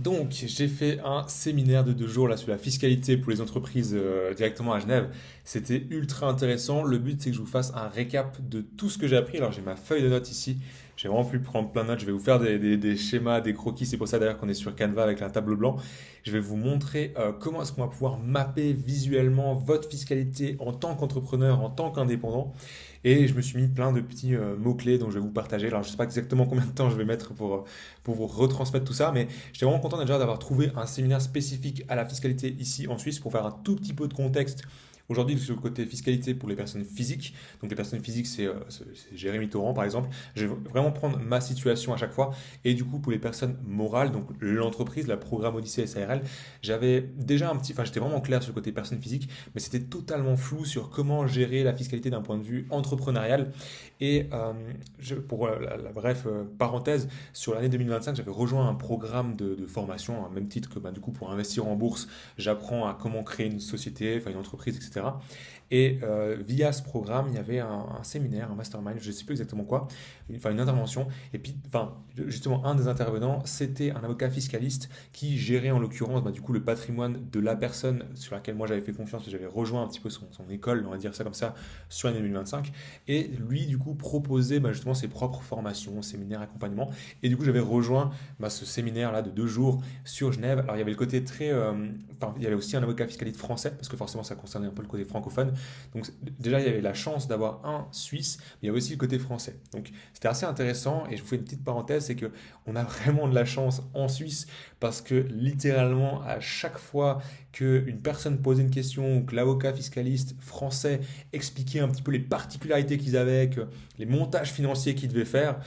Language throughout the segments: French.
Donc, j'ai fait un séminaire de 2 jours là sur la fiscalité pour les entreprises directement à Genève. C'était ultra intéressant. Le but, c'est que je vous fasse un récap de tout ce que j'ai appris. Alors, j'ai ma feuille de notes ici. J'ai vraiment pu prendre plein de notes. Je vais vous faire des schémas, des croquis. C'est pour ça d'ailleurs qu'on est sur Canva avec un tableau blanc. Je vais vous montrer comment est-ce qu'on va pouvoir mapper visuellement votre fiscalité en tant qu'entrepreneur, en tant qu'indépendant. Et je me suis mis plein de petits mots-clés dont je vais vous partager. Alors, je ne sais pas exactement combien de temps je vais mettre pour vous retransmettre tout ça, mais j'étais vraiment content déjà d'avoir trouvé un séminaire spécifique à la fiscalité ici en Suisse pour faire un tout petit peu de contexte. Aujourd'hui, sur le côté fiscalité pour les personnes physiques, donc les personnes physiques, c'est Jérémy Torrent par exemple. Je vais vraiment prendre ma situation à chaque fois. Et du coup, pour les personnes morales, donc l'entreprise, la programme Odyssée SARL, j'avais déjà un petit, enfin j'étais vraiment clair sur le côté personne physique, mais c'était totalement flou sur comment gérer la fiscalité d'un point de vue entrepreneurial. Et pour la bref parenthèse, sur l'année 2025, j'avais rejoint un programme de formation, à même titre que bah, du coup pour investir en bourse, j'apprends à comment créer une société, enfin une entreprise, etc. Et via ce programme, il y avait un séminaire, un mastermind, je ne sais plus exactement quoi, enfin une intervention. Et puis, enfin, justement, un des intervenants, c'était un avocat fiscaliste qui gérait en l'occurrence bah, du coup le patrimoine de la personne sur laquelle moi j'avais fait confiance, j'avais rejoint un petit peu son école, on va dire ça comme ça, sur l'année 2025. Et lui, du coup, proposait bah, justement ses propres formations, séminaires, accompagnements. Et du coup, j'avais rejoint bah, ce séminaire-là de 2 jours sur Genève. Alors, il y avait le côté très. Enfin, il y avait aussi un avocat fiscaliste français, parce que forcément, ça concernait un peu le côté francophone. Donc, déjà, il y avait la chance d'avoir un Suisse, mais il y avait aussi le côté français. Donc, c'était assez intéressant. Et je vous fais une petite parenthèse, c'est que on a vraiment de la chance en Suisse, parce que littéralement, à chaque fois qu'une personne posait une question ou que l'avocat fiscaliste français expliquait un petit peu les particularités qu'ils avaient, que les montages financiers qu'ils devaient faire,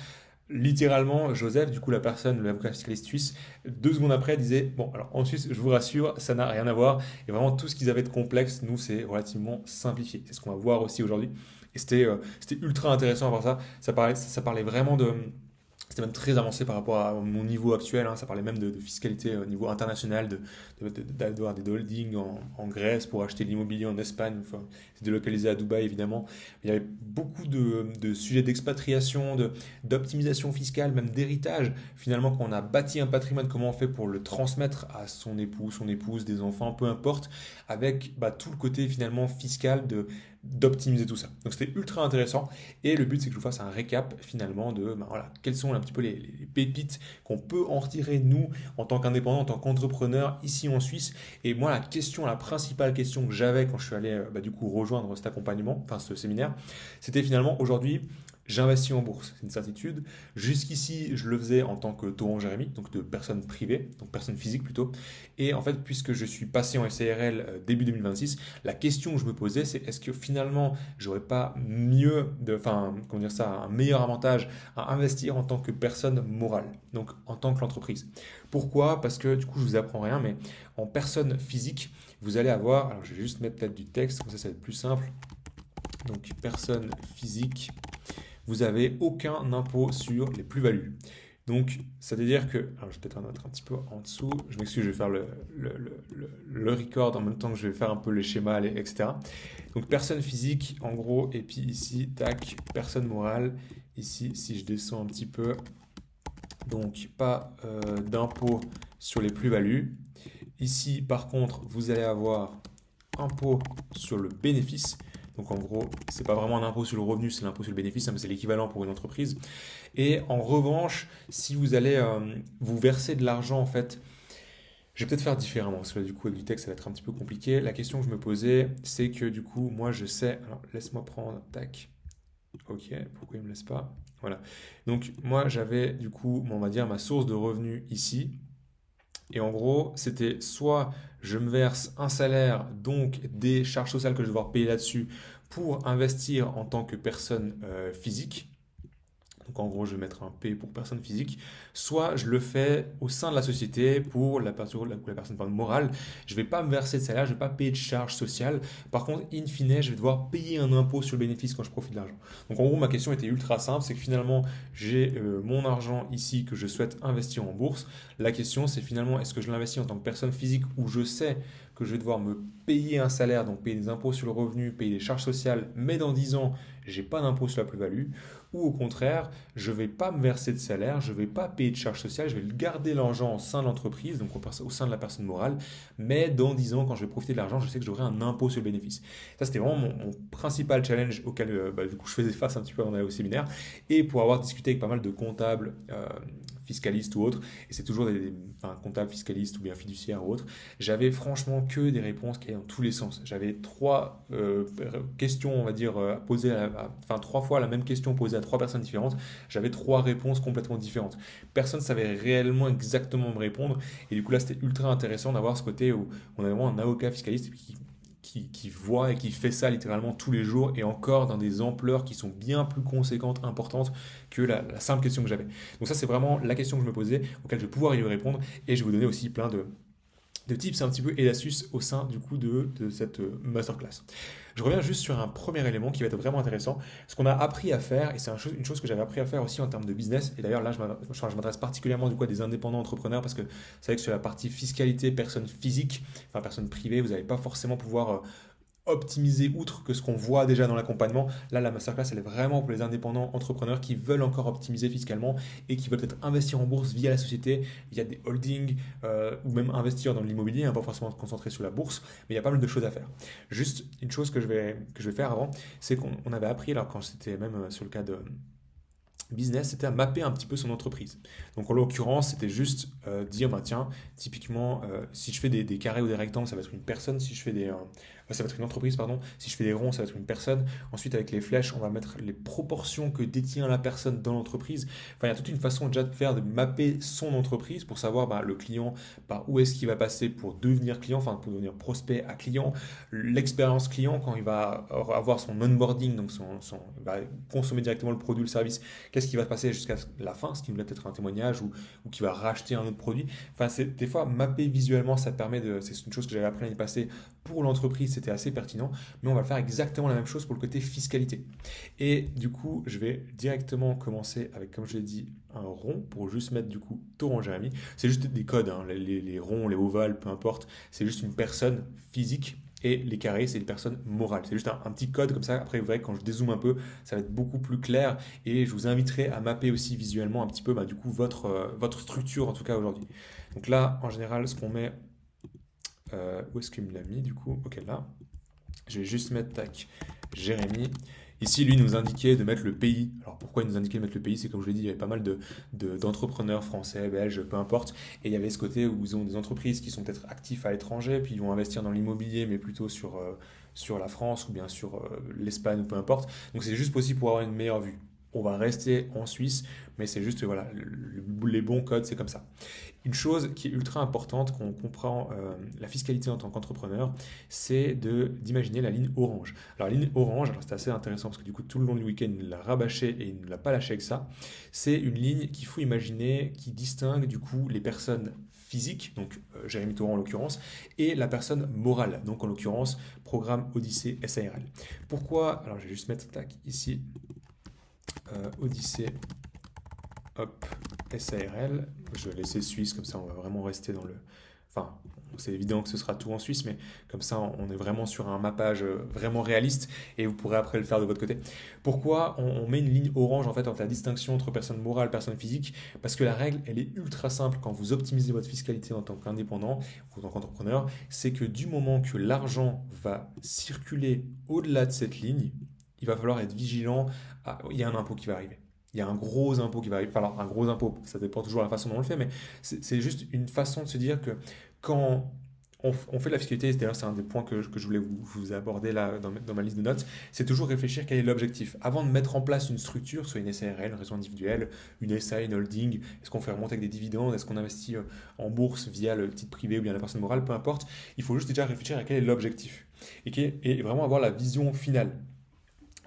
littéralement, Joseph, du coup la personne, l'avocat fiscaliste suisse, 2 secondes après disait, bon, alors en Suisse, je vous rassure, ça n'a rien à voir, et vraiment tout ce qu'ils avaient de complexe, nous, c'est relativement simplifié. C'est ce qu'on va voir aussi aujourd'hui. Et c'était ultra intéressant à voir ça. Ça parlait vraiment de. C'était même très avancé par rapport à mon niveau actuel, hein. Ça parlait même de fiscalité au niveau international, d'avoir des holdings en Grèce pour acheter de l'immobilier en Espagne. Enfin, c'est délocalisé à Dubaï évidemment. Il y avait beaucoup de sujets d'expatriation, d'optimisation fiscale, même d'héritage. Finalement, quand on a bâti un patrimoine, comment on fait pour le transmettre à son époux, son épouse, des enfants, peu importe, avec bah, tout le côté finalement fiscal d'optimiser tout ça. Donc c'était ultra intéressant. Et le but, c'est que je vous fasse un récap finalement de ben voilà, quelles sont un petit peu les pépites qu'on peut en retirer nous en tant qu'indépendant, en tant qu'entrepreneur ici en Suisse. Et moi, la principale question que j'avais quand je suis allé bah, du coup rejoindre cet accompagnement, enfin ce séminaire, c'était finalement aujourd'hui, j'investis en bourse, c'est une certitude. Jusqu'ici, je le faisais en tant que Torrent Jérémy, donc de personne privée, donc personne physique plutôt. Et en fait, puisque je suis passé en SARL début 2026, la question que je me posais, c'est est-ce que finalement, j'aurais pas enfin, comment dire ça, un meilleur avantage à investir en tant que personne morale, donc en tant que l'entreprise. Pourquoi? Parce que du coup, je vous apprends rien, mais en personne physique, vous allez avoir, alors je vais juste mettre peut-être du texte, comme ça va être plus simple. Donc, personne physique, vous n'avez aucun impôt sur les plus-values. Donc, ça veut dire que, alors je vais peut-être en mettre un petit peu en dessous, je m'excuse, je vais faire le record en même temps que je vais faire un peu les schémas, etc. Donc, personne physique, en gros, et puis ici, tac, personne morale. Ici, si je descends un petit peu, donc pas d'impôt sur les plus-values. Ici, par contre, vous allez avoir impôt sur le bénéfice. Donc en gros, c'est pas vraiment un impôt sur le revenu, c'est l'impôt sur le bénéfice, hein, mais c'est l'équivalent pour une entreprise. Et en revanche, si vous allez vous verser de l'argent, en fait, je vais peut-être faire différemment, parce que là, du coup, avec du texte, ça va être un petit peu compliqué. La question que je me posais, c'est que du coup, moi, je sais. Alors, laisse-moi prendre. Tac. Ok, pourquoi il me laisse pas? Voilà. Donc, moi, j'avais du coup, on va dire, ma source de revenus ici. Et en gros, c'était soit je me verse un salaire, donc des charges sociales que je vais devoir payer là-dessus pour investir en tant que personne physique. Donc en gros, je vais mettre un P pour personne physique. Soit je le fais au sein de la société pour la personne morale. Je ne vais pas me verser de salaire, je ne vais pas payer de charges sociales. Par contre, in fine, je vais devoir payer un impôt sur le bénéfice quand je profite de l'argent. Donc en gros, ma question était ultra simple, c'est que finalement, j'ai mon argent ici que je souhaite investir en bourse. La question, c'est finalement, est-ce que je l'investis en tant que personne physique où je sais que je vais devoir me payer un salaire, donc payer des impôts sur le revenu, payer des charges sociales, mais dans 10 ans, j'ai pas d'impôt sur la plus-value, ou au contraire, je ne vais pas me verser de salaire, je ne vais pas payer de charges sociales, je vais garder l'argent au sein de l'entreprise, donc au sein de la personne morale, mais dans 10 ans, quand je vais profiter de l'argent, je sais que j'aurai un impôt sur le bénéfice. Ça, c'était vraiment mon principal challenge auquel du coup, je faisais face un petit peu avant d'aller au séminaire, et pour avoir discuté avec pas mal de comptables, fiscalistes ou autres, et c'est toujours enfin, comptables, fiscalistes ou bien fiduciaires ou autres, j'avais franchement que des réponses qui allaient dans tous les sens. J'avais trois questions, on va dire, posées, enfin 3 fois la même question posée à 3 personnes différentes. J'avais 3 réponses complètement différentes. Personne ne savait réellement exactement me répondre. Et du coup, là, c'était ultra intéressant d'avoir ce côté où on a vraiment un avocat fiscaliste qui voit et qui fait ça littéralement tous les jours et encore dans des ampleurs qui sont bien plus conséquentes, importantes que la simple question que j'avais. Donc ça, c'est vraiment la question que je me posais, auquel je vais pouvoir y répondre et je vais vous donner aussi plein de tips un petit peu et d'astuces au sein du coup de cette masterclass. Je reviens juste sur un premier élément qui va être vraiment intéressant. Ce qu'on a appris à faire, et c'est une chose que j'avais appris à faire aussi en termes de business, et d'ailleurs là je m'adresse particulièrement du coup à des indépendants entrepreneurs parce que c'est vrai que sur la partie fiscalité, personne physique, enfin personne privée, vous n'allez pas forcément pouvoir optimiser outre que ce qu'on voit déjà dans l'accompagnement. Là, la masterclass, elle est vraiment pour les indépendants entrepreneurs qui veulent encore optimiser fiscalement et qui veulent peut-être investir en bourse via la société, via des holdings ou même investir dans l'immobilier, hein, pas forcément se concentrer sur la bourse, mais il y a pas mal de choses à faire. Juste une chose que je vais faire avant, c'est qu'on avait appris, alors quand c'était même sur le cas de business, c'était à mapper un petit peu son entreprise. Donc en l'occurrence, c'était juste dire, bah, tiens, typiquement, si je fais des carrés ou des rectangles, ça va être une personne. Si je fais ça va être une entreprise, pardon. Si je fais des ronds, ça va être une personne. Ensuite, avec les flèches, on va mettre les proportions que détient la personne dans l'entreprise. Enfin, il y a toute une façon déjà de mapper son entreprise pour savoir bah, le client, par où est-ce qu'il va passer pour devenir client, enfin pour devenir prospect à client, l'expérience client quand il va avoir son onboarding, donc il va consommer directement le produit, le service. Qu'est-ce qui va se passer jusqu'à la fin, ce qui va peut-être un témoignage ou qui va racheter un autre produit. Enfin, des fois, mapper visuellement, ça permet c'est une chose que j'avais appris l'année passée pour l'entreprise, c'était assez pertinent, mais on va faire exactement la même chose pour le côté fiscalité. Et du coup, je vais directement commencer avec, comme je l'ai dit, un rond pour juste mettre du coup Tauran Jérémy. C'est juste des codes, hein, les ronds, les ovales, peu importe. C'est juste une personne physique et les carrés, c'est une personne morale. C'est juste un petit code comme ça. Après, vous verrez que quand je dézoome un peu, ça va être beaucoup plus clair et je vous inviterai à mapper aussi visuellement un petit peu bah, du coup votre structure en tout cas aujourd'hui. Donc là, en général, ce qu'on met, où est-ce qu'il me l'a mis du coup? Ok, là. Je vais juste mettre tac, Jérémy. Ici, lui nous indiquait de mettre le pays. Alors pourquoi il nous indiquait de mettre le pays? C'est comme je l'ai dit, il y avait pas mal d'entrepreneurs français, belges, peu importe. Et il y avait ce côté où ils ont des entreprises qui sont peut-être actifs à l'étranger, puis ils vont investir dans l'immobilier, mais plutôt sur la France ou bien sur l'Espagne ou peu importe. Donc c'est juste possible pour avoir une meilleure vue. On va rester en Suisse, mais c'est juste, voilà, les bons codes, c'est comme ça. Une chose qui est ultra importante quand on comprend la fiscalité en tant qu'entrepreneur, c'est d'imaginer la ligne orange. Alors la ligne orange, alors c'est assez intéressant parce que du coup tout le long du week-end il l'a rabâché et il ne l'a pas lâché avec ça. C'est une ligne qu'il faut imaginer qui distingue du coup les personnes physiques, donc Jérémy Tauran en l'occurrence, et la personne morale, donc en l'occurrence programme Odyssée SARL. Pourquoi? Alors je vais juste mettre tac ici. Odyssée, hop, SARL. Je vais laisser Suisse, comme ça on va vraiment rester dans le... Enfin, c'est évident que ce sera tout en Suisse, mais comme ça on est vraiment sur un mappage vraiment réaliste et vous pourrez après le faire de votre côté. Pourquoi on met une ligne orange en fait entre la distinction entre personne morale et personne physique? Parce que la règle, elle est ultra simple quand vous optimisez votre fiscalité en tant qu'indépendant ou en tant qu'entrepreneur, c'est que du moment que l'argent va circuler au-delà de cette ligne, il va falloir être vigilant. Il y a un impôt qui va arriver. Il y a un gros impôt qui va arriver. Enfin, alors, un gros impôt, ça dépend toujours de la façon dont on le fait, mais c'est juste une façon de se dire que quand on fait de la fiscalité, et d'ailleurs c'est un des points que je voulais vous aborder là dans ma liste de notes, c'est toujours réfléchir quel est l'objectif. Avant de mettre en place une structure, soit une SARL, une raison individuelle, une SA, une holding, est-ce qu'on fait remonter avec des dividendes, est-ce qu'on investit en bourse via le titre privé ou bien la personne morale, peu importe, il faut juste déjà réfléchir à quel est l'objectif et vraiment avoir la vision finale.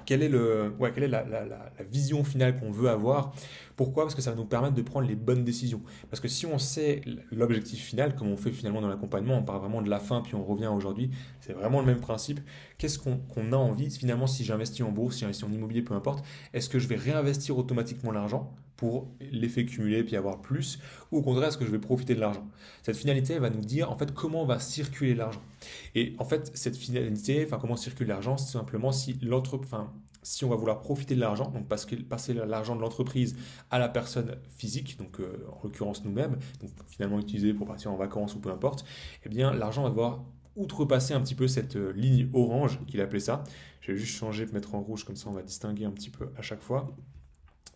Quelle est la vision finale qu'on veut avoir? Pourquoi? Parce que ça va nous permettre de prendre les bonnes décisions. Parce que si on sait l'objectif final, comme on fait finalement dans l'accompagnement, on part vraiment de la fin puis on revient à aujourd'hui, c'est vraiment le même principe. Qu'est-ce qu'on a envie? Finalement, si j'investis en bourse, si j'investis en immobilier, peu importe, est-ce que je vais réinvestir automatiquement l'argent pour l'effet cumulé puis avoir plus, ou au contraire, est-ce que je vais profiter de l'argent? Cette finalité elle va nous dire en fait comment va circuler l'argent. Et en fait, cette finalité, enfin comment circule l'argent, c'est simplement si si on va vouloir profiter de l'argent, donc passer l'argent de l'entreprise à la personne physique, donc en l'occurrence nous-mêmes, donc finalement utilisé pour partir en vacances ou peu importe, eh bien l'argent va devoir outrepasser un petit peu cette ligne orange qu'il appelait ça. Je vais juste changer, mettre en rouge, comme ça on va distinguer un petit peu à chaque fois.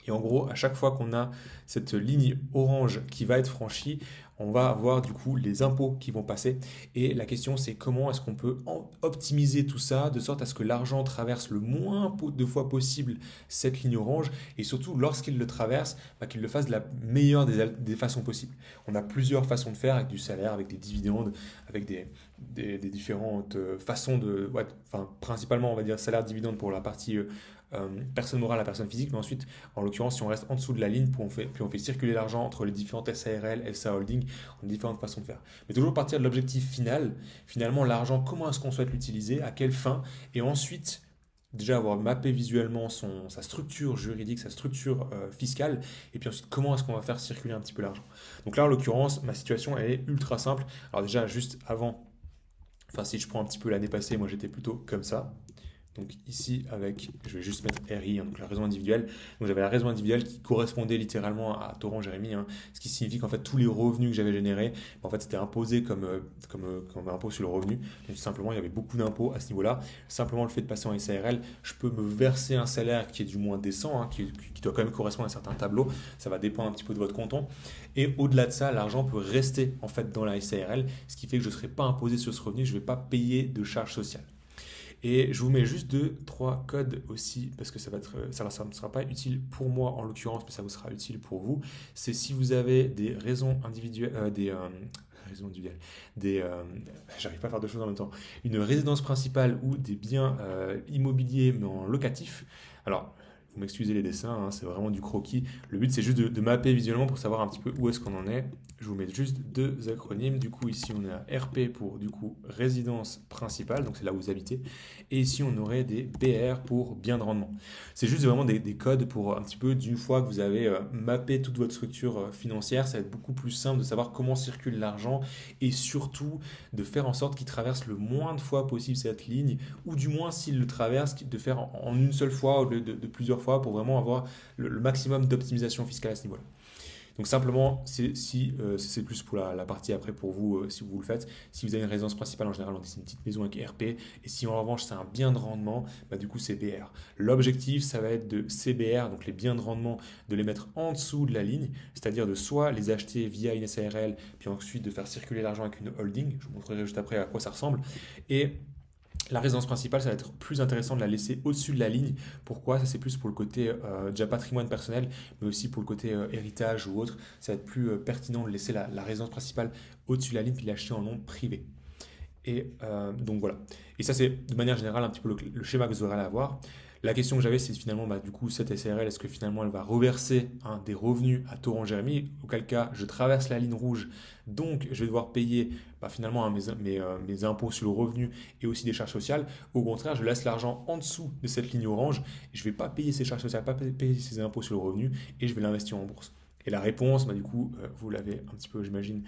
Et en gros, à chaque fois qu'on a cette ligne orange qui va être franchie, on va avoir du coup les impôts qui vont passer. Et la question, c'est comment est-ce qu'on peut optimiser tout ça de sorte à ce que l'argent traverse le moins de fois possible cette ligne orange et surtout lorsqu'il le traverse, bah, qu'il le fasse de la meilleure des façons possibles. On a plusieurs façons de faire avec du salaire, avec des dividendes, avec des différentes façons de... Ouais, enfin, principalement, on va dire salaire dividende pour la partie personne morale à personne physique, mais ensuite, en l'occurrence, si on reste en dessous de la ligne, puis on fait circuler l'argent entre les différentes SARL, SA Holding, on a différentes façons de faire. Mais toujours partir de l'objectif final, finalement, l'argent, comment est-ce qu'on souhaite l'utiliser, à quelle fin, et ensuite, déjà avoir mappé visuellement sa structure juridique, sa structure fiscale, et puis ensuite, comment est-ce qu'on va faire circuler un petit peu l'argent. Donc là, en l'occurrence, ma situation, elle est ultra simple. Alors déjà, juste avant, enfin, si je prends un petit peu l'année passée, moi, j'étais plutôt comme ça. Donc ici, je vais juste mettre RI, hein, donc la raison individuelle. Donc j'avais la raison individuelle qui correspondait littéralement à Torrent Jérémy, hein, ce qui signifie qu'en fait tous les revenus que j'avais générés, en fait c'était imposé comme impôt sur le revenu. Donc simplement il y avait beaucoup d'impôts à ce niveau-là. Simplement le fait de passer en SARL, je peux me verser un salaire qui est du moins décent, hein, qui doit quand même correspondre à un certain tableau. Ça va dépendre un petit peu de votre canton. Et au-delà de ça, l'argent peut rester en fait dans la SARL, ce qui fait que je ne serai pas imposé sur ce revenu, je ne vais pas payer de charges sociales. Et je vous mets juste 2, 3 codes aussi, parce que ça ne sera pas utile pour moi en l'occurrence, mais ça vous sera utile pour vous. C'est si vous avez des raisons individuelles, raisons individuelles, j'arrive pas à faire deux choses en même temps, une résidence principale ou des biens immobiliers mais en locatif. Alors, vous m'excusez les dessins, hein, c'est vraiment du croquis. Le but, c'est juste de mapper visuellement pour savoir un petit peu où est-ce qu'on en est. Je vous mets juste 2 acronymes. Du coup, ici, on a RP pour, du coup, résidence principale, donc c'est là où vous habitez. Et ici, on aurait des BR pour bien de rendement. C'est juste vraiment des codes pour un petit peu, d'une fois que vous avez mappé toute votre structure financière, ça va être beaucoup plus simple de savoir comment circule l'argent et surtout de faire en sorte qu'il traverse le moins de fois possible cette ligne, ou du moins s'il le traverse, de faire en une seule fois au lieu de plusieurs fois pour vraiment avoir le maximum d'optimisation fiscale à ce niveau-là. Donc simplement, c'est plus pour la partie après pour vous, si vous le faites. Si vous avez une résidence principale, en général, on dit c'est une petite maison avec RP. Et si en revanche c'est un bien de rendement, bah, du coup c'est BR. L'objectif, ça va être de CBR, donc les biens de rendement, de les mettre en dessous de la ligne, c'est-à-dire de soit les acheter via une SARL, puis ensuite de faire circuler l'argent avec une holding. Je vous montrerai juste après à quoi ça ressemble. Et la résidence principale, ça va être plus intéressant de la laisser au-dessus de la ligne. Pourquoi? Ça, c'est plus pour le côté déjà patrimoine personnel, mais aussi pour le côté héritage ou autre. Ça va être plus pertinent de laisser la résidence principale au-dessus de la ligne puis l'acheter en nom privé. Et donc voilà. Et ça, c'est de manière générale un petit peu le schéma que vous aurez à avoir. La question que j'avais, c'est finalement, bah, du coup, cette SARL, est-ce que finalement elle va reverser des revenus à Torrent Jérémy? Auquel cas, je traverse la ligne rouge, donc je vais devoir payer finalement mes impôts sur le revenu et aussi des charges sociales. Au contraire, je laisse l'argent en dessous de cette ligne orange et je ne vais pas payer ces charges sociales, pas payer ces impôts sur le revenu et je vais l'investir en bourse. Et la réponse, bah, du coup, vous l'avez un petit peu, j'imagine,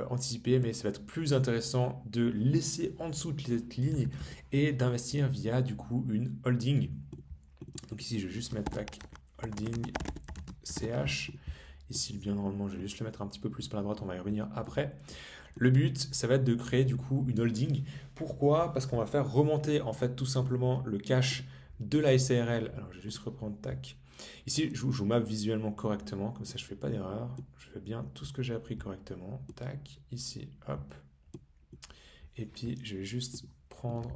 anticipé, mais ça va être plus intéressant de laisser en dessous de cette ligne et d'investir via du coup une holding. Donc ici, je vais juste mettre holding CH. Ici, le bien de rendement, je vais juste le mettre un petit peu plus par la droite, on va y revenir après. Le but, ça va être de créer du coup une holding. Pourquoi? Parce qu'on va faire remonter en fait tout simplement le cash de la SARL. Alors, je vais juste reprendre tac. Ici, je vous map visuellement correctement, comme ça je ne fais pas d'erreur. Je fais bien tout ce que j'ai appris correctement. Tac, ici, hop. Et puis, je vais juste prendre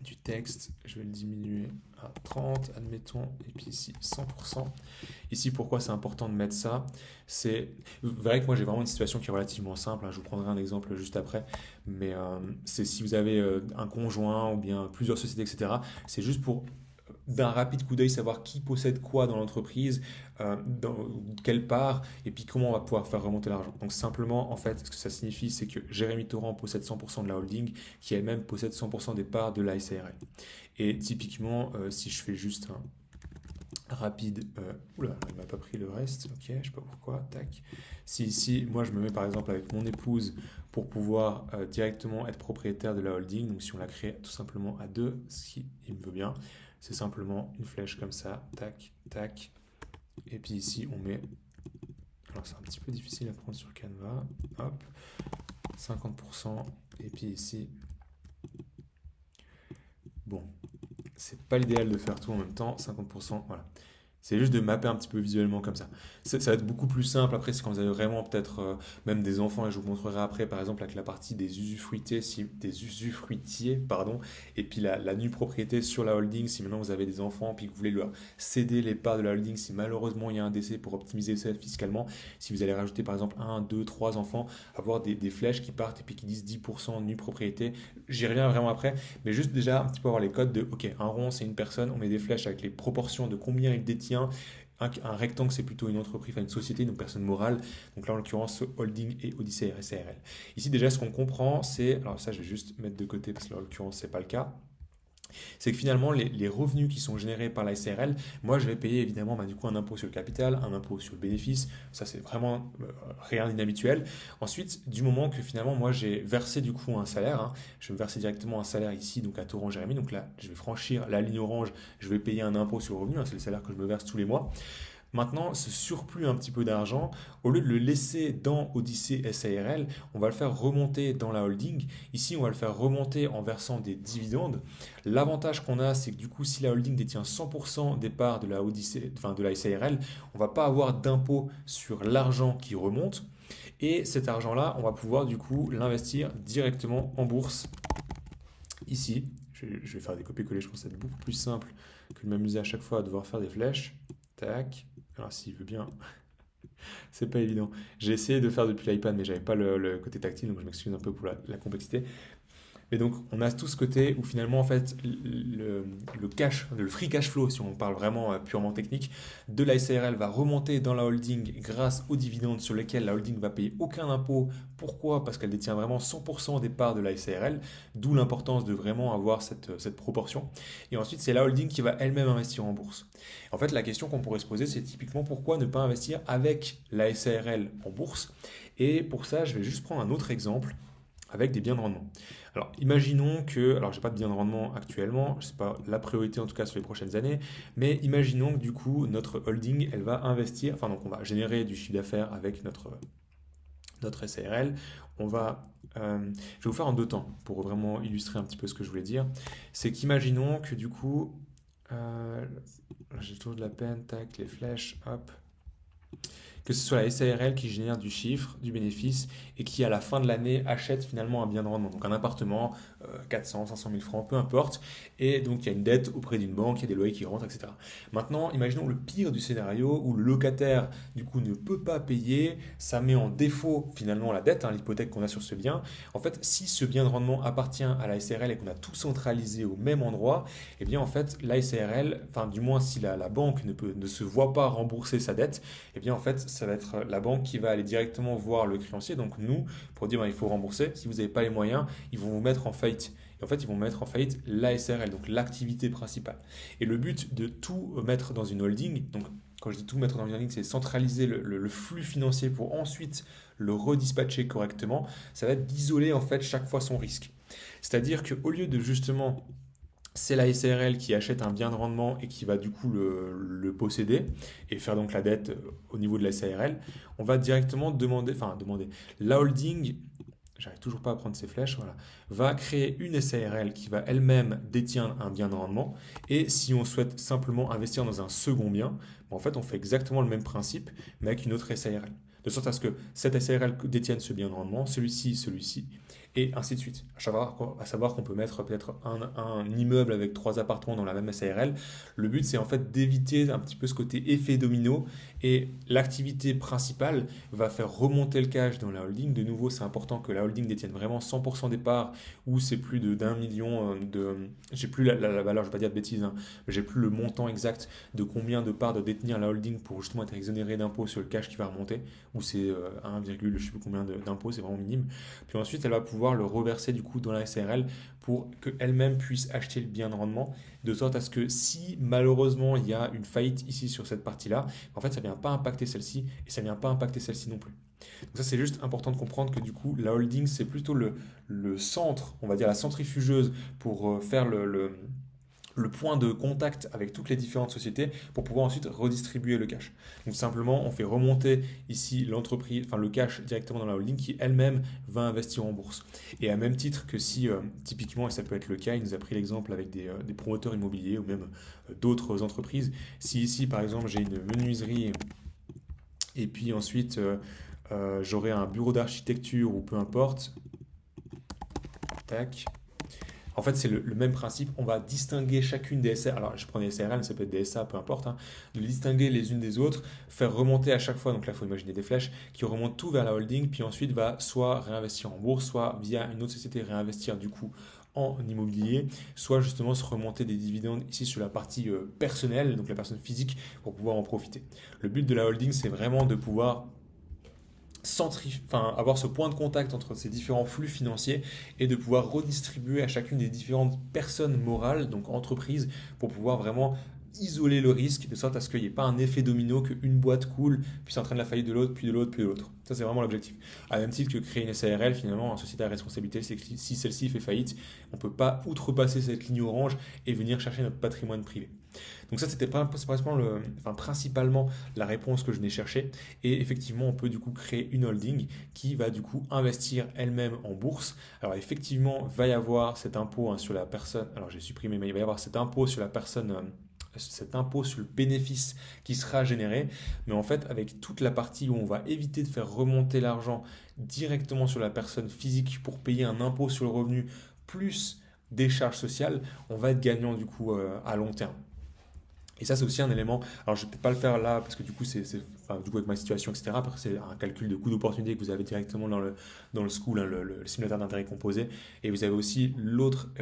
du texte, je vais le diminuer à 30, admettons, et puis ici 100%. Ici, pourquoi c'est important de mettre ça? C'est vrai que moi j'ai vraiment une situation qui est relativement simple, hein, je vous prendrai un exemple juste après, mais c'est si vous avez un conjoint ou bien plusieurs sociétés, etc. C'est juste pour d'un rapide coup d'œil savoir qui possède quoi dans l'entreprise, dans quelle part, et puis comment on va pouvoir faire remonter l'argent. Donc simplement, en fait, ce que ça signifie, c'est que Jérémy Torrent possède 100% de la holding, qui elle-même possède 100% des parts de la SARL. Et typiquement, si je fais juste un rapide... oula, il m'a pas pris le reste, ok, je sais pas pourquoi, tac. Si ici, moi je me mets par exemple avec mon épouse pour pouvoir directement être propriétaire de la holding, donc si on la crée tout simplement à deux, ce qui il me veut bien, c'est simplement une flèche comme ça, tac, tac. Et puis ici, on met, alors c'est un petit peu difficile à prendre sur Canva, hop, 50%, et puis ici, bon, c'est pas l'idéal de faire tout en même temps, 50%, voilà. C'est juste de mapper un petit peu visuellement comme ça. Ça va être beaucoup plus simple après, c'est quand vous avez vraiment peut-être même des enfants, et je vous montrerai après par exemple avec la partie des usufruitiers, des usufruitiers, pardon, et puis la nue propriété sur la holding, si maintenant vous avez des enfants, puis que vous voulez leur céder les parts de la holding, si malheureusement il y a un décès pour optimiser ça fiscalement, si vous allez rajouter par exemple un, 2, 3 enfants, avoir des flèches qui partent et puis qui disent 10% nue propriété, j'y reviens vraiment après, mais juste déjà un petit peu avoir les codes de, ok, un rond c'est une personne, on met des flèches avec les proportions de combien il détient. Un rectangle, c'est plutôt une entreprise, enfin une société, une personne morale. Donc là, en l'occurrence, Holding et Odyssey SARL. Ici, déjà, ce qu'on comprend, c'est, alors ça, je vais juste mettre de côté parce que là, en l'occurrence, c'est pas le cas. C'est que finalement, les revenus qui sont générés par la SARL, moi, je vais payer évidemment du coup un impôt sur le capital, un impôt sur le bénéfice. Ça, c'est vraiment rien d'inhabituel. Ensuite, du moment que finalement, moi, j'ai versé du coup un salaire, hein, je vais me verser directement un salaire ici, donc à Touran-Jérémy. Donc là, je vais franchir la ligne orange, je vais payer un impôt sur le revenu, hein, c'est le salaire que je me verse tous les mois. Maintenant, ce surplus un petit peu d'argent, au lieu de le laisser dans Odyssey SARL, on va le faire remonter dans la holding. Ici, on va le faire remonter en versant des dividendes. L'avantage qu'on a, c'est que du coup, si la holding détient 100% des parts de la Odyssey, enfin de la SARL, on va pas avoir d'impôt sur l'argent qui remonte. Et cet argent-là, on va pouvoir du coup l'investir directement en bourse. Ici, je vais faire des copier-coller, je pense que c'est beaucoup plus simple que de m'amuser à chaque fois à devoir faire des flèches. Tac. Alors s'il veut bien, c'est pas évident. J'ai essayé de faire depuis l'iPad, mais j'avais pas le côté tactile, donc je m'excuse un peu pour la complexité. Mais donc, on a tout ce côté où finalement, en fait, le free cash flow, si on parle vraiment purement technique, de la SARL va remonter dans la holding grâce aux dividendes sur lesquels la holding va payer aucun impôt. Pourquoi? Parce qu'elle détient vraiment 100% des parts de la SARL, d'où l'importance de vraiment avoir cette proportion. Et ensuite, c'est la holding qui va elle-même investir en bourse. En fait, la question qu'on pourrait se poser, c'est typiquement pourquoi ne pas investir avec la SARL en bourse. Et pour ça, je vais juste prendre un autre exemple avec des biens de rendement. Alors, imaginons que, alors j'ai pas de biens de rendement actuellement, c'est pas la priorité en tout cas sur les prochaines années, mais imaginons que du coup notre holding, elle va investir, enfin donc on va générer du chiffre d'affaires avec notre SARL. Je vais vous faire en deux temps pour vraiment illustrer un petit peu ce que je voulais dire. C'est qu'imaginons que du coup, j'ai toujours de la peine, tac, les flèches, hop, que ce soit la SARL qui génère du chiffre, du bénéfice, et qui à la fin de l'année achète finalement un bien de rendement, donc un appartement, 400, 500 000 francs, peu importe, et donc il y a une dette auprès d'une banque, il y a des loyers qui rentrent, etc. Maintenant, imaginons le pire du scénario où le locataire du coup ne peut pas payer, ça met en défaut finalement la dette, hein, l'hypothèque qu'on a sur ce bien. En fait, si ce bien de rendement appartient à la SARL et qu'on a tout centralisé au même endroit, eh bien en fait la SARL, enfin du moins si la banque ne se voit pas rembourser sa dette, eh bien en fait ça va être la banque qui va aller directement voir le créancier, donc nous, pour dire ben, il faut rembourser. Si vous n'avez pas les moyens, ils vont vous mettre en faillite. Et en fait, ils vont mettre en faillite l'ASRL, donc l'activité principale. Et le but de tout mettre dans une holding, donc quand je dis tout mettre dans une holding, c'est centraliser le flux financier pour ensuite le redispatcher correctement, ça va être d'isoler en fait chaque fois son risque. C'est-à-dire qu'au lieu de justement c'est la SARL qui achète un bien de rendement et qui va du coup le posséder et faire donc la dette au niveau de la SARL. On va directement demander, la holding, j'arrive toujours pas à prendre ces flèches, voilà, va créer une SARL qui va elle-même détenir un bien de rendement. Et si on souhaite simplement investir dans un second bien, en fait on fait exactement le même principe mais avec une autre SARL. De sorte à ce que cette SARL détienne ce bien de rendement, celui-ci, et ainsi de suite. À savoir qu'on peut mettre peut-être un immeuble avec 3 appartements dans la même SARL. Le but, c'est en fait d'éviter un petit peu ce côté effet domino et l'activité principale va faire remonter le cash dans la holding. De nouveau, c'est important que la holding détienne vraiment 100% des parts ou c'est plus d'1 million de... J'ai plus la valeur, je ne vais pas dire de bêtises, hein, mais j'ai plus le montant exact de combien de parts doit détenir la holding pour justement être exonéré d'impôts sur le cash qui va remonter, ou c'est 1, je ne sais plus combien d'impôts, c'est vraiment minime. Puis ensuite, elle va pouvoir le reverser du coup dans la SARL pour qu'elle-même puisse acheter le bien de rendement, de sorte à ce que si malheureusement il y a une faillite ici sur cette partie-là, en fait ça ne vient pas impacter celle-ci et ça ne vient pas impacter celle-ci non plus. Donc ça c'est juste important de comprendre que du coup la holding c'est plutôt le centre, on va dire la centrifugeuse pour faire le point de contact avec toutes les différentes sociétés pour pouvoir ensuite redistribuer le cash. Donc simplement, on fait remonter ici l'entreprise, enfin le cash directement dans la holding qui elle-même va investir en bourse. Et à même titre que si typiquement, et ça peut être le cas, il nous a pris l'exemple avec des promoteurs immobiliers ou même d'autres entreprises. Si ici par exemple j'ai une menuiserie et puis ensuite j'aurai un bureau d'architecture ou peu importe, tac. En fait, c'est le même principe. On va distinguer chacune des SRL. Alors, je prends des SRL, ça peut être des SA, peu importe. Hein, de les distinguer les unes des autres, faire remonter à chaque fois. Donc là, il faut imaginer des flèches qui remontent tout vers la holding, puis ensuite va soit réinvestir en bourse, soit via une autre société réinvestir du coup en immobilier, soit justement se remonter des dividendes ici sur la partie personnelle, donc la personne physique, pour pouvoir en profiter. Le but de la holding, c'est vraiment de pouvoir avoir ce point de contact entre ces différents flux financiers et de pouvoir redistribuer à chacune des différentes personnes morales, donc entreprises, pour pouvoir vraiment isoler le risque de sorte à ce qu'il n'y ait pas un effet domino, qu'une boîte coule, puis ça entraîne la faillite de l'autre, puis de l'autre, puis de l'autre. Ça, c'est vraiment l'objectif. À même titre que créer une SARL, finalement, en société à responsabilité, c'est que si celle-ci fait faillite, on ne peut pas outrepasser cette ligne orange et venir chercher notre patrimoine privé. Donc ça, c'était principalement la réponse que je n'ai cherchée. Et effectivement, on peut du coup créer une holding qui va du coup investir elle-même en bourse. Alors effectivement, il va y avoir cet impôt hein, sur la personne. Alors j'ai supprimé, mais il va y avoir cet impôt sur la personne. Cet impôt sur le bénéfice qui sera généré, mais en fait avec toute la partie où on va éviter de faire remonter l'argent directement sur la personne physique pour payer un impôt sur le revenu plus des charges sociales, on va être gagnant du coup à long terme. Et ça, c'est aussi un élément. Alors, je ne vais peut-être pas le faire là parce que du coup, du coup avec ma situation, etc. Parce que c'est un calcul de coût d'opportunité que vous avez directement dans le school, hein, le simulateur d'intérêt composé. Et vous avez aussi l'autre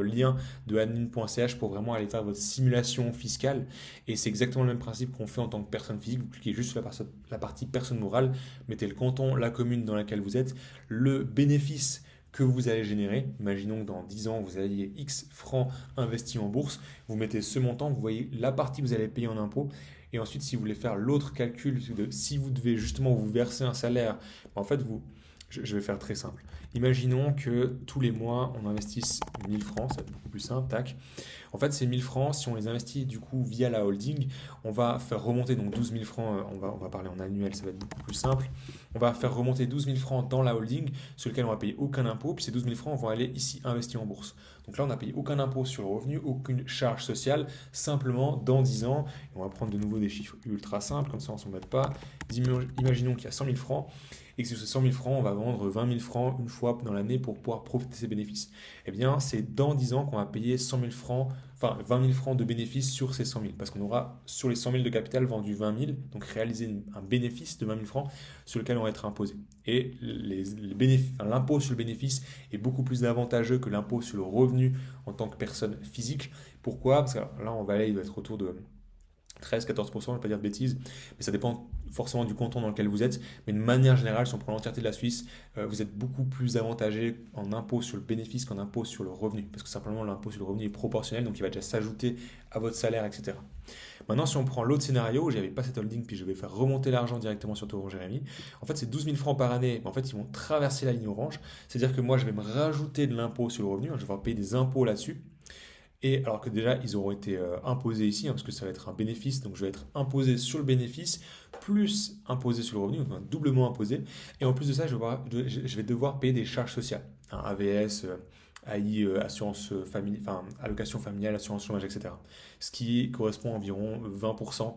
lien de admin.ch pour vraiment aller faire votre simulation fiscale. Et c'est exactement le même principe qu'on fait en tant que personne physique. Vous cliquez juste sur la partie personne morale, mettez le canton, la commune dans laquelle vous êtes, le bénéfice que vous allez générer. Imaginons que dans 10 ans, vous ayez X francs investis en bourse. Vous mettez ce montant, vous voyez la partie que vous allez payer en impôts. Et ensuite, si vous voulez faire l'autre calcul de si vous devez justement vous verser un salaire, en fait, je vais faire très simple. Imaginons que tous les mois, on investisse 1000 francs, ça va être beaucoup plus simple, tac. En fait, ces 1000 francs, si on les investit du coup via la holding, on va faire remonter donc 12 000 francs, on va parler en annuel, ça va être beaucoup plus simple. On va faire remonter 12 000 francs dans la holding sur lequel on va payer aucun impôt, puis ces 12 000 francs vont aller ici investir en bourse. Donc là, on n'a payé aucun impôt sur le revenu, aucune charge sociale, simplement dans 10 ans, on va prendre de nouveau des chiffres ultra simples, comme ça on ne s'embête pas. Imaginons qu'il y a 100 000 francs et que sur ces 100 000 francs, on va vendre 20 000 francs une fois dans l'année pour pouvoir profiter de ces bénéfices. Eh bien, c'est dans 10 ans qu'on va payer 100 000 francs, enfin 20 000 francs de bénéfices sur ces 100 000, parce qu'on aura sur les 100 000 de capital vendu 20 000, donc réaliser un bénéfice de 20 000 francs sur lequel on va être imposé. Et l'impôt sur le bénéfice est beaucoup plus avantageux que l'impôt sur le revenu en tant que personne physique. Pourquoi? Parce que là, on va aller, il doit être autour de 13-14%, je ne vais pas dire de bêtises, mais ça dépend forcément du canton dans lequel vous êtes. Mais de manière générale, si on prend l'entièreté de la Suisse, vous êtes beaucoup plus avantagé en impôt sur le bénéfice qu'en impôt sur le revenu. Parce que simplement, l'impôt sur le revenu est proportionnel, donc il va déjà s'ajouter à votre salaire, etc. Maintenant, si on prend l'autre scénario, où je n'avais pas cette holding, puis je vais faire remonter l'argent directement sur Tauron Jérémy, en fait, c'est 12 000 francs par année. En fait, ils vont traverser la ligne orange. C'est-à-dire que moi, je vais me rajouter de l'impôt sur le revenu. Je vais devoir payer des impôts là-dessus. Et alors que déjà, ils auront été imposés ici, hein, parce que ça va être un bénéfice, donc je vais être imposé sur le bénéfice, plus imposé sur le revenu, donc doublement imposé. Et en plus de ça, je vais devoir payer des charges sociales, hein, AVS, AI, assurance enfin, allocation familiale, assurance chômage, etc. Ce qui correspond à environ 20%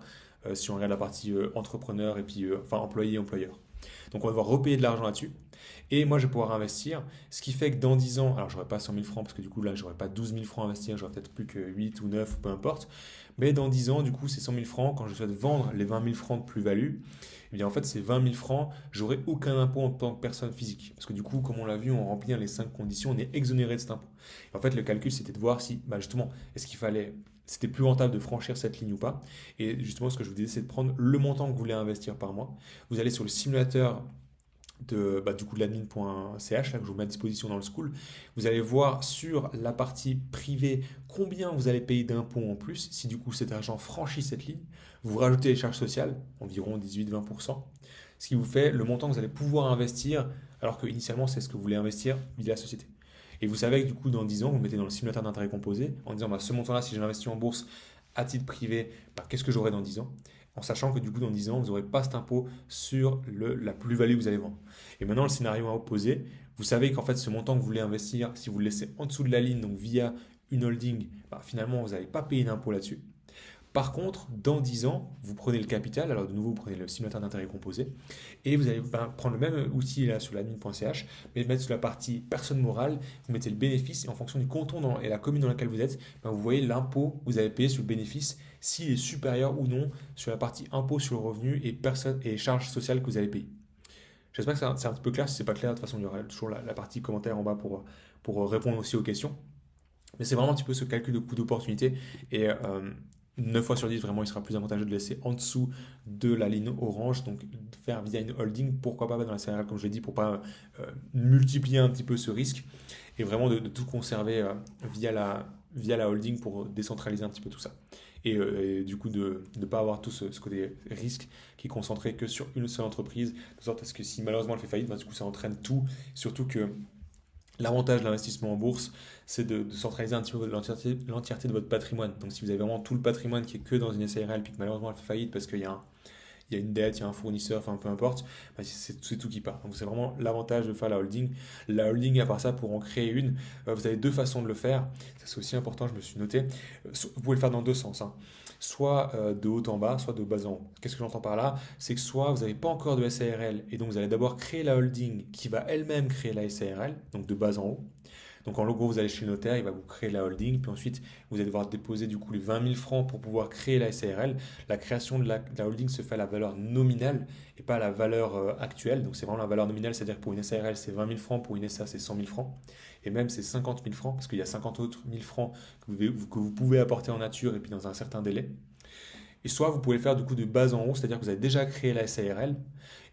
si on regarde la partie entrepreneur et puis enfin employé-employeur. Donc on va devoir repayer de l'argent là-dessus. Et moi, je vais pouvoir investir. Ce qui fait que dans 10 ans, alors j'aurai pas 100 000 francs parce que du coup là, j'aurai pas 12 000 francs à investir, j'aurai peut-être plus que 8 ou 9 ou peu importe. Mais dans 10 ans, du coup, ces 100 000 francs, quand je souhaite vendre les 20 000 francs de plus-value, eh bien en fait, ces 20 000 francs, j'aurai aucun impôt en tant que personne physique. Parce que du coup, comme on l'a vu, on remplit les 5 conditions, on est exonéré de cet impôt. Et en fait, le calcul, c'était de voir si, justement, c'était plus rentable de franchir cette ligne ou pas. Et justement, ce que je vous disais, c'est de prendre le montant que vous voulez investir par mois. Vous allez sur le simulateur du coup de l'admin.ch là, que je vous mets à disposition dans le school. Vous allez voir sur la partie privée combien vous allez payer d'impôts en plus si du coup cet argent franchit cette ligne. Vous rajoutez les charges sociales, environ 18-20%, ce qui vous fait le montant que vous allez pouvoir investir alors que initialement c'est ce que vous voulez investir via la société. Et vous savez que du coup, dans 10 ans, vous le mettez dans le simulateur d'intérêt composé en disant bah, ce montant-là, si j'ai investi en bourse à titre privé, bah, qu'est-ce que j'aurai dans 10 ans? En sachant que du coup, dans 10 ans, vous n'aurez pas cet impôt sur la plus-value que vous allez vendre. Et maintenant, le scénario à opposer, vous savez qu'en fait, ce montant que vous voulez investir, si vous le laissez en dessous de la ligne, donc via une holding, bah, finalement, vous n'allez pas payer d'impôt là-dessus. Par contre, dans 10 ans, vous prenez le capital, alors de nouveau, vous prenez le simulateur d'intérêt composé, et vous allez prendre le même outil là sur l'admin.ch, mais le mettre sur la partie personne morale, vous mettez le bénéfice, et en fonction du canton et la commune dans laquelle vous êtes, vous voyez l'impôt que vous avez payé sur le bénéfice, s'il est supérieur ou non sur la partie impôt sur le revenu et charges sociales que vous avez payées. J'espère que c'est un petit peu clair. Si c'est pas clair, de toute façon, il y aura toujours la partie commentaire en bas pour répondre aussi aux questions. Mais c'est vraiment un petit peu ce calcul de coût d'opportunité. Et 9 fois sur 10, vraiment, il sera plus avantageux de laisser en dessous de la ligne orange. Donc, faire via une holding, pourquoi pas dans la CRL, comme je l'ai dit, pour pas multiplier un petit peu ce risque. Et vraiment de tout conserver via la holding pour décentraliser un petit peu tout ça. Et du coup, de ne pas avoir tout ce côté risque qui est concentré que sur une seule entreprise, de sorte à ce que si malheureusement elle fait faillite, du coup, ça entraîne tout. Surtout que l'avantage de l'investissement en bourse, c'est de centraliser un petit peu l'entièreté de votre patrimoine. Donc, si vous avez vraiment tout le patrimoine qui est que dans une SARL, puis que malheureusement elle fait faillite parce qu'il y a une dette, il y a un fournisseur, enfin peu importe, c'est tout qui part. Donc c'est vraiment l'avantage de faire la holding. La holding, à part ça, pour en créer une, vous avez deux façons de le faire. Ça c'est aussi important, je me suis noté. Vous pouvez le faire dans deux sens, hein. Soit de haut en bas, soit de bas en haut. Qu'est-ce que j'entends par là? C'est que soit vous n'avez pas encore de SARL et donc vous allez d'abord créer la holding qui va elle-même créer la SARL, donc de bas en haut. Donc en gros, vous allez chez le notaire, il va vous créer la holding, puis ensuite vous allez devoir déposer du coup les 20 000 francs pour pouvoir créer la SARL. La création de la holding se fait à la valeur nominale et pas à la valeur actuelle. Donc c'est vraiment la valeur nominale, c'est-à-dire que pour une SARL c'est 20 000 francs, pour une SA c'est 100 000 francs, et même c'est 50 000 francs, parce qu'il y a 50 autres 1000 francs que vous pouvez apporter en nature et puis dans un certain délai. Et soit vous pouvez le faire du coup de bas en haut, c'est-à-dire que vous avez déjà créé la SARL,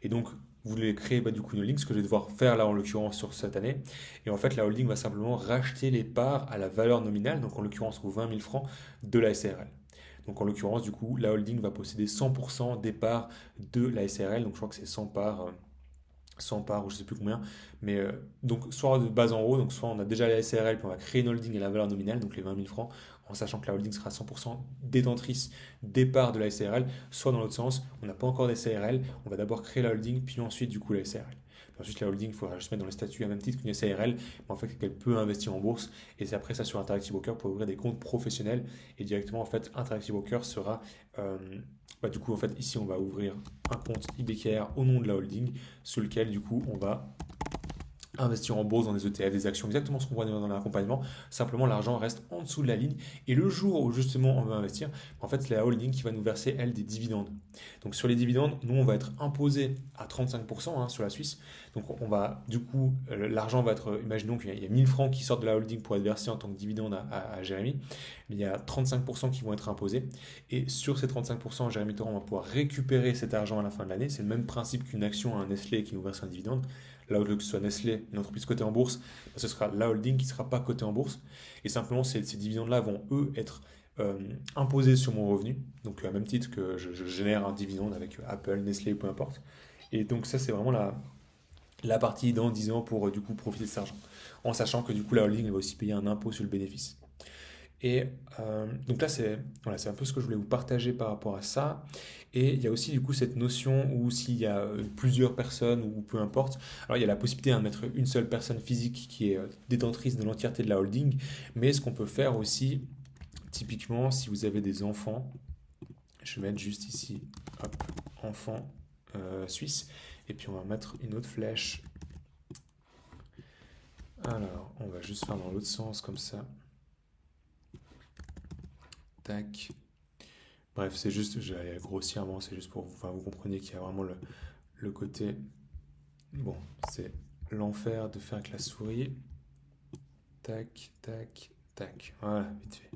et donc vous voulez créer du coup une holding, ce que je vais devoir faire là en l'occurrence sur cette année. Et en fait, la holding va simplement racheter les parts à la valeur nominale, donc en l'occurrence aux 20 000 francs de la SARL. Donc en l'occurrence, du coup, la holding va posséder 100% des parts de la SARL, donc je crois que c'est 100 parts. 100 parts ou je sais plus combien, mais donc soit de bas en haut, donc soit on a déjà la SARL puis on va créer une holding à la valeur nominale, donc les 20 000 francs, en sachant que la holding sera 100% détentrice des parts de la SARL, soit dans l'autre sens, on n'a pas encore de SARL, on va d'abord créer la holding puis ensuite du coup la SARL. Puis ensuite la holding, il faudra juste mettre dans le statut à même titre qu'une SARL, mais en fait qu'elle peut investir en bourse, et c'est après ça sur Interactive Broker pour ouvrir des comptes professionnels, et directement en fait Interactive Broker sera du coup, en fait, ici, on va ouvrir un compte IBKR au nom de la holding, sur lequel, du coup, on va investir en bourse dans des ETF, des actions, exactement ce qu'on voit dans l'accompagnement. Simplement, l'argent reste en dessous de la ligne. Et le jour où, justement, on veut investir, en fait, c'est la holding qui va nous verser, elle, des dividendes. Donc, sur les dividendes, nous, on va être imposé à 35% sur la Suisse. Donc, on va, du coup, l'argent va être, imaginons qu'il y a 1000 francs qui sortent de la holding pour être versés en tant que dividende à Jérémy. Mais il y a 35% qui vont être imposés. Et sur ces 35%, Jérémy Torrent va pouvoir récupérer cet argent à la fin de l'année. C'est le même principe qu'une action à un Nestlé qui nous verse un dividende. Là, au lieu que ce soit Nestlé, une entreprise cotée en bourse, ce sera la holding qui ne sera pas cotée en bourse. Et simplement, ces dividendes-là vont, eux, être imposés sur mon revenu. Donc, à même titre que je génère un dividende avec Apple, Nestlé, peu importe. Et donc, ça, c'est vraiment la partie dans 10 ans pour, du coup, profiter de cet argent. En sachant que, du coup, la holding, elle va aussi payer un impôt sur le bénéfice. Et donc là, c'est un peu ce que je voulais vous partager par rapport à ça. Et il y a aussi du coup cette notion où s'il y a plusieurs personnes ou peu importe, alors il y a la possibilité de mettre une seule personne physique qui est détentrice de l'entièreté de la holding, mais ce qu'on peut faire aussi, typiquement si vous avez des enfants, je vais mettre juste ici, hop, enfant suisse, et puis on va mettre une autre flèche. Alors, on va juste faire dans l'autre sens comme ça. Tac. Bref, c'est juste, j'allais grossièrement, c'est juste pour vous compreniez qu'il y a vraiment le côté. Bon, c'est l'enfer de faire avec la souris. Tac, tac, tac. Voilà, vite fait.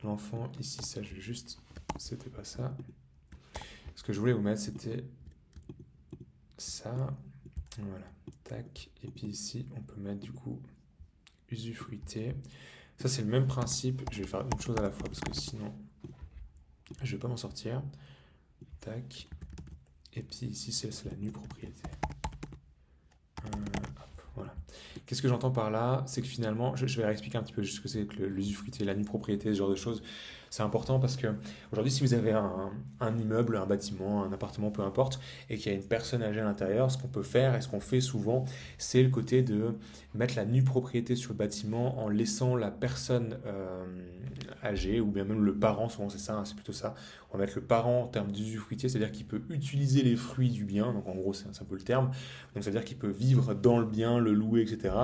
L'enfant, ici, ça, je vais juste. C'était pas ça. Ce que je voulais vous mettre, c'était ça. Voilà, tac. Et puis ici, on peut mettre du coup usufruité. Ça, c'est le même principe. Je vais faire une chose à la fois parce que sinon, je vais pas m'en sortir. Tac. Et puis ici, c'est la nue propriété. Hop, voilà. Qu'est-ce que j'entends par là? C'est que finalement, je vais réexpliquer un petit peu juste ce que c'est que l'usufruité, la nue propriété, ce genre de choses. C'est important parce que aujourd'hui, si vous avez un immeuble, un bâtiment, un appartement, peu importe, et qu'il y a une personne âgée à l'intérieur, ce qu'on peut faire et ce qu'on fait souvent, c'est le côté de mettre la nue propriété sur le bâtiment en laissant la personne âgée, ou bien même le parent, souvent c'est ça, hein, c'est plutôt ça. On va mettre le parent en termes d'usufruitier, c'est-à-dire qu'il peut utiliser les fruits du bien, donc en gros c'est un peu le terme, donc c'est-à-dire qu'il peut vivre dans le bien, le louer, etc.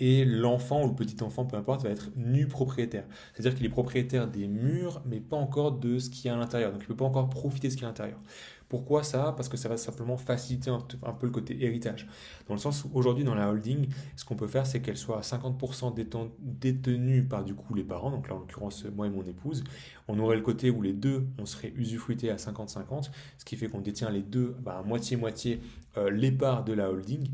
Et l'enfant ou le petit enfant, peu importe, va être nu propriétaire. C'est-à-dire qu'il est propriétaire des murs, mais pas encore de ce qu'il y a à l'intérieur. Donc il ne peut pas encore profiter de ce qu'il y a à l'intérieur. Pourquoi ça? Parce que ça va simplement faciliter un peu le côté héritage. Dans le sens où aujourd'hui dans la holding, ce qu'on peut faire, c'est qu'elle soit à 50% détenue par du coup les parents, donc là en l'occurrence moi et mon épouse. On aurait le côté où les deux, on serait usufruité à 50-50, ce qui fait qu'on détient les deux à moitié-moitié les parts de la holding,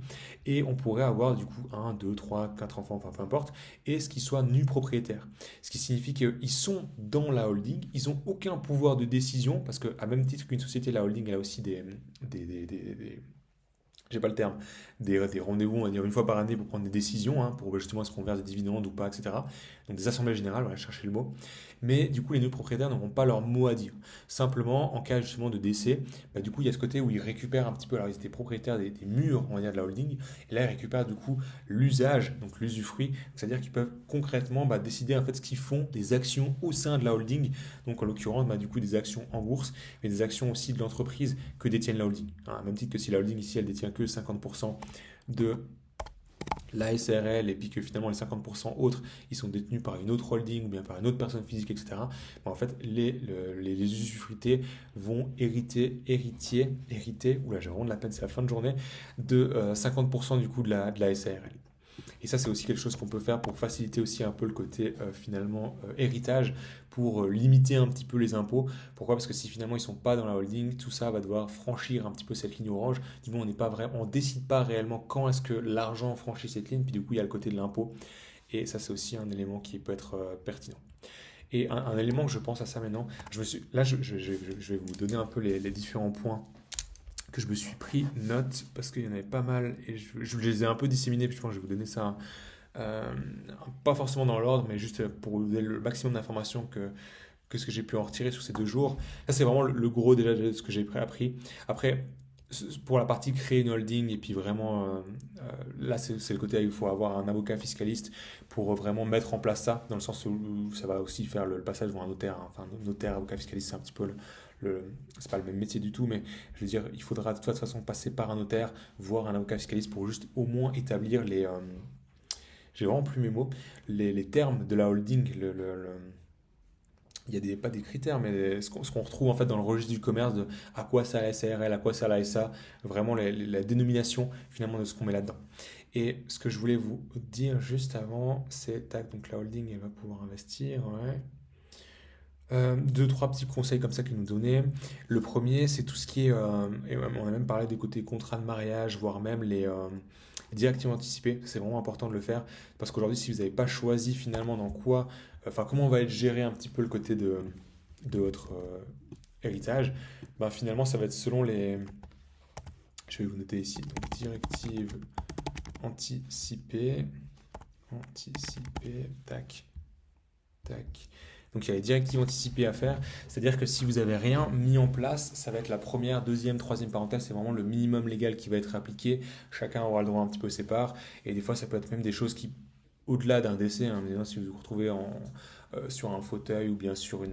et on pourrait avoir du coup un, 2, 3, 4 enfants, enfin peu importe, et ce qui soit nu propriétaire. Ce qui signifie qu'ils sont dans la holding, ils n'ont aucun pouvoir de décision, parce qu'à même titre qu'une société, la holding, elle a aussi j'ai pas le terme, des rendez-vous, on va dire une fois par année pour prendre des décisions, hein, pour justement est-ce qu'on verse des dividendes ou pas, etc. Donc des assemblées générales, voilà, chercher le mot. Mais du coup, les nœuds propriétaires n'auront pas leur mot à dire. Simplement, en cas justement de décès, du coup, il y a ce côté où ils récupèrent un petit peu, alors ils étaient propriétaires des murs, on va dire, de la holding, et là, ils récupèrent du coup l'usage, donc l'usufruit, c'est-à-dire qu'ils peuvent concrètement décider en fait ce qu'ils font des actions au sein de la holding, donc en l'occurrence, du coup, des actions en bourse, mais des actions aussi de l'entreprise que détiennent la holding. Hein, même titre que si la holding ici, elle détient que 50% de la SRL et puis que finalement les 50% autres ils sont détenus par une autre holding ou bien par une autre personne physique, etc. En fait, les usufruités vont hériter, oula, j'ai vraiment de la peine, c'est la fin de journée, de 50% du coup de la SARL. Et ça, c'est aussi quelque chose qu'on peut faire pour faciliter aussi un peu le côté finalement héritage, pour limiter un petit peu les impôts. Pourquoi? Parce que si finalement ils ne sont pas dans la holding, tout ça va devoir franchir un petit peu cette ligne orange. Du coup, on n'est pas vraiment, on décide pas réellement quand est-ce que l'argent franchit cette ligne. Puis du coup, il y a le côté de l'impôt. Et ça, c'est aussi un élément qui peut être pertinent. Et un élément que je pense à ça maintenant, là, je vais vous donner un peu les différents points que je me suis pris note parce qu'il y en avait pas mal et je les ai un peu disséminés. Puis je pense que je vais vous donner ça, euh, pas forcément dans l'ordre, mais juste pour vous donner le maximum d'informations que ce que j'ai pu en retirer sur ces 2 jours. Ça, c'est vraiment le gros déjà de ce que j'ai appris. Après, pour la partie créer une holding, et puis vraiment, là, c'est le côté où il faut avoir un avocat fiscaliste pour vraiment mettre en place ça, dans le sens où ça va aussi faire le passage devant un notaire. Hein. Enfin, notaire, avocat fiscaliste, c'est un petit peu c'est pas le même métier du tout, mais je veux dire, il faudra de toute façon passer par un notaire, voir un avocat fiscaliste pour juste au moins établir j'ai vraiment plus mes mots, les termes de la holding, il y a pas des critères, mais ce qu'on retrouve en fait dans le registre du commerce de à quoi ça la SARL, à quoi ça la SA, vraiment la dénomination finalement de ce qu'on met là-dedans. Et ce que je voulais vous dire juste avant, c'est tac, donc la holding elle va pouvoir investir, ouais. Deux, trois petits conseils comme ça qu'ils nous donnaient. Le premier, c'est tout ce qui est, et on a même parlé des côtés contrats de mariage, voire même les directives anticipées. C'est vraiment important de le faire parce qu'aujourd'hui, si vous n'avez pas choisi finalement dans quoi, enfin comment va être géré un petit peu le côté de votre héritage, finalement, ça va être selon les. Je vais vous noter ici. Donc, directives anticipées, tac, tac. Donc il y a les directives anticipées à faire, c'est-à-dire que si vous n'avez rien mis en place, ça va être la première, deuxième, troisième parentale, c'est vraiment le minimum légal qui va être appliqué. Chacun aura le droit un petit peu ses parts, et des fois ça peut être même des choses qui, au-delà d'un décès, hein, si vous vous retrouvez sur un fauteuil ou bien sur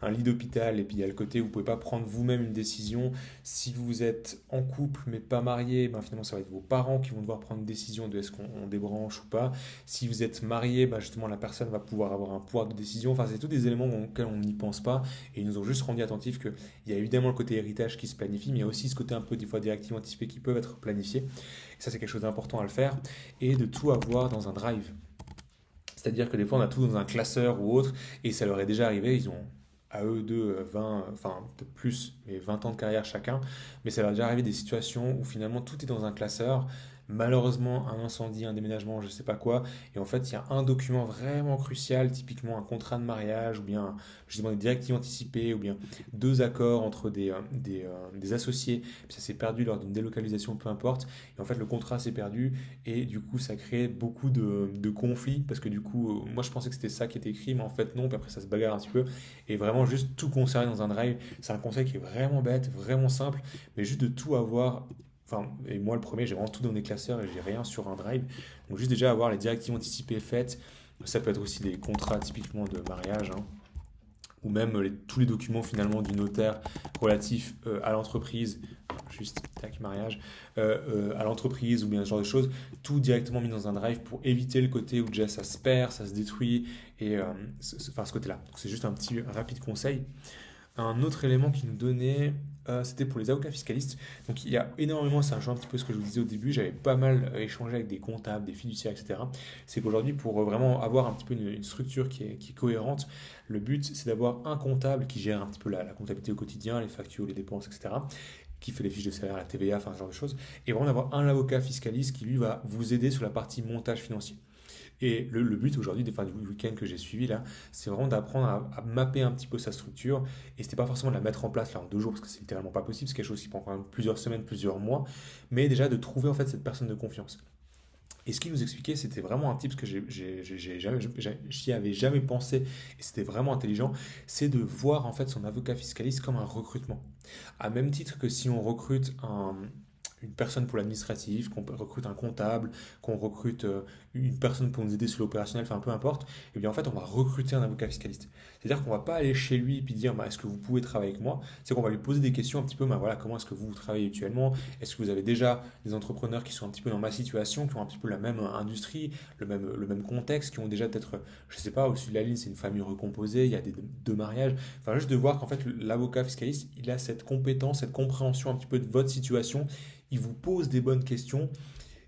un lit d'hôpital, et puis il y a le côté où vous ne pouvez pas prendre vous-même une décision. Si vous êtes en couple mais pas marié, finalement ça va être vos parents qui vont devoir prendre une décision de est-ce qu'on débranche ou pas. Si vous êtes marié, justement la personne va pouvoir avoir un pouvoir de décision. Enfin, c'est tous des éléments auxquels on n'y pense pas, et ils nous ont juste rendu attentifs qu'il y a évidemment le côté héritage qui se planifie, mais il y a aussi ce côté un peu des fois directives anticipées qui peuvent être planifiées. Et ça, c'est quelque chose d'important à le faire, et de tout avoir dans un drive. C'est-à-dire que des fois, on a tout dans un classeur ou autre, et ça leur est déjà arrivé, ils ont à eux deux 20, enfin peut-être plus, mais 20 ans de carrière chacun, mais ça leur est déjà arrivé des situations où finalement tout est dans un classeur, malheureusement un incendie, un déménagement, je sais pas quoi, et en fait il y a un document vraiment crucial, typiquement un contrat de mariage, ou bien justement des directives anticipées, ou bien deux accords entre des associés, puis ça s'est perdu lors d'une délocalisation, peu importe, et en fait le contrat s'est perdu, et du coup ça crée beaucoup de conflits, parce que du coup, moi je pensais que c'était ça qui était écrit, mais en fait non, puis après ça se bagarre un petit peu, et vraiment juste tout conserver dans un drive, c'est un conseil qui est vraiment bête, vraiment simple, mais juste de tout avoir. Enfin, et moi, le premier, j'ai vraiment tout dans des classeurs et j'ai rien sur un drive. Donc, juste déjà avoir les directives anticipées faites. Ça peut être aussi des contrats typiquement de mariage, hein, ou même tous les documents finalement du notaire relatifs à l'entreprise, juste tac, mariage, à l'entreprise ou bien ce genre de choses, tout directement mis dans un drive pour éviter le côté où déjà ça se perd, ça se détruit, et enfin ce côté-là. Donc, c'est juste un petit rapide conseil. Un autre élément qui nous donnait, c'était pour les avocats fiscalistes. Donc il y a énormément, ça rejoint un petit peu ce que je vous disais au début, j'avais pas mal échangé avec des comptables, des fiduciaires, etc. C'est qu'aujourd'hui, pour vraiment avoir un petit peu une structure qui est cohérente, le but c'est d'avoir un comptable qui gère un petit peu la comptabilité au quotidien, les factures, les dépenses, etc. Qui fait les fiches de salaire, la TVA, enfin ce genre de choses. Et vraiment d'avoir un avocat fiscaliste qui lui va vous aider sur la partie montage financier. Et le but aujourd'hui, enfin, du week-end que j'ai suivi là, c'est vraiment d'apprendre à mapper un petit peu sa structure. Et c'était pas forcément de la mettre en place là en 2 jours, parce que c'est littéralement pas possible, c'est quelque chose qui prend quand même plusieurs semaines, plusieurs mois, mais déjà de trouver en fait cette personne de confiance. Et ce qu'il nous expliquait, c'était vraiment un tips que j'y avais jamais pensé, et c'était vraiment intelligent, c'est de voir en fait son avocat fiscaliste comme un recrutement. À même titre que si on recrute une personne pour l'administratif, qu'on recrute un comptable, qu'on recrute une personne pour nous aider sur l'opérationnel, enfin peu importe, et bien en fait on va recruter un avocat fiscaliste. C'est-à-dire qu'on va pas aller chez lui et puis dire bah, est-ce que vous pouvez travailler avec moi. C'est qu'on va lui poser des questions un petit peu, bah, voilà, comment est-ce que vous travaillez actuellement, est-ce que vous avez déjà des entrepreneurs qui sont un petit peu dans ma situation, qui ont un petit peu la même industrie, le même contexte, qui ont déjà peut-être, je sais pas, au-dessus de la ligne c'est une famille recomposée, il y a deux mariages, enfin juste de voir qu'en fait l'avocat fiscaliste il a cette compétence, cette compréhension un petit peu de votre situation, il vous pose des bonnes questions.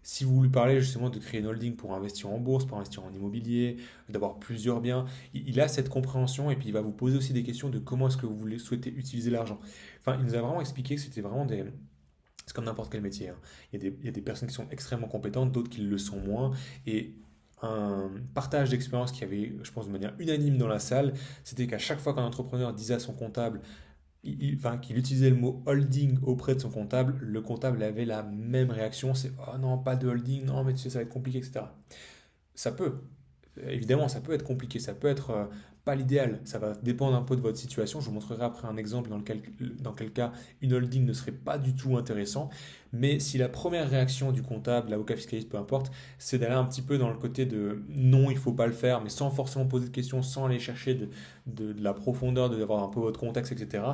Si vous lui parlez justement de créer une holding pour investir en bourse, pour investir en immobilier, d'avoir plusieurs biens, il a cette compréhension et puis il va vous poser aussi des questions de comment est-ce que vous voulez souhaiter utiliser l'argent. Enfin, il nous a vraiment expliqué que c'était vraiment des. C'est comme n'importe quel métier, hein. Il y a des personnes qui sont extrêmement compétentes, d'autres qui le sont moins. Et un partage d'expérience qui avait, je pense, de manière unanime dans la salle, c'était qu'à chaque fois qu'un entrepreneur disait à son comptable enfin, qu'il utilisait le mot holding auprès de son comptable, le comptable avait la même réaction, c'est oh non, pas de holding, non, mais tu sais, ça va être compliqué, etc. Ça peut, évidemment, ça peut être compliqué, ça peut être pas l'idéal, ça va dépendre un peu de votre situation. Je vous montrerai après un exemple dans quel cas une holding ne serait pas du tout intéressant. Mais si la première réaction du comptable, l'avocat fiscaliste, peu importe, c'est d'aller un petit peu dans le côté de non, il faut pas le faire, mais sans forcément poser de questions, sans aller chercher de la profondeur, d'avoir un peu votre contexte, etc.,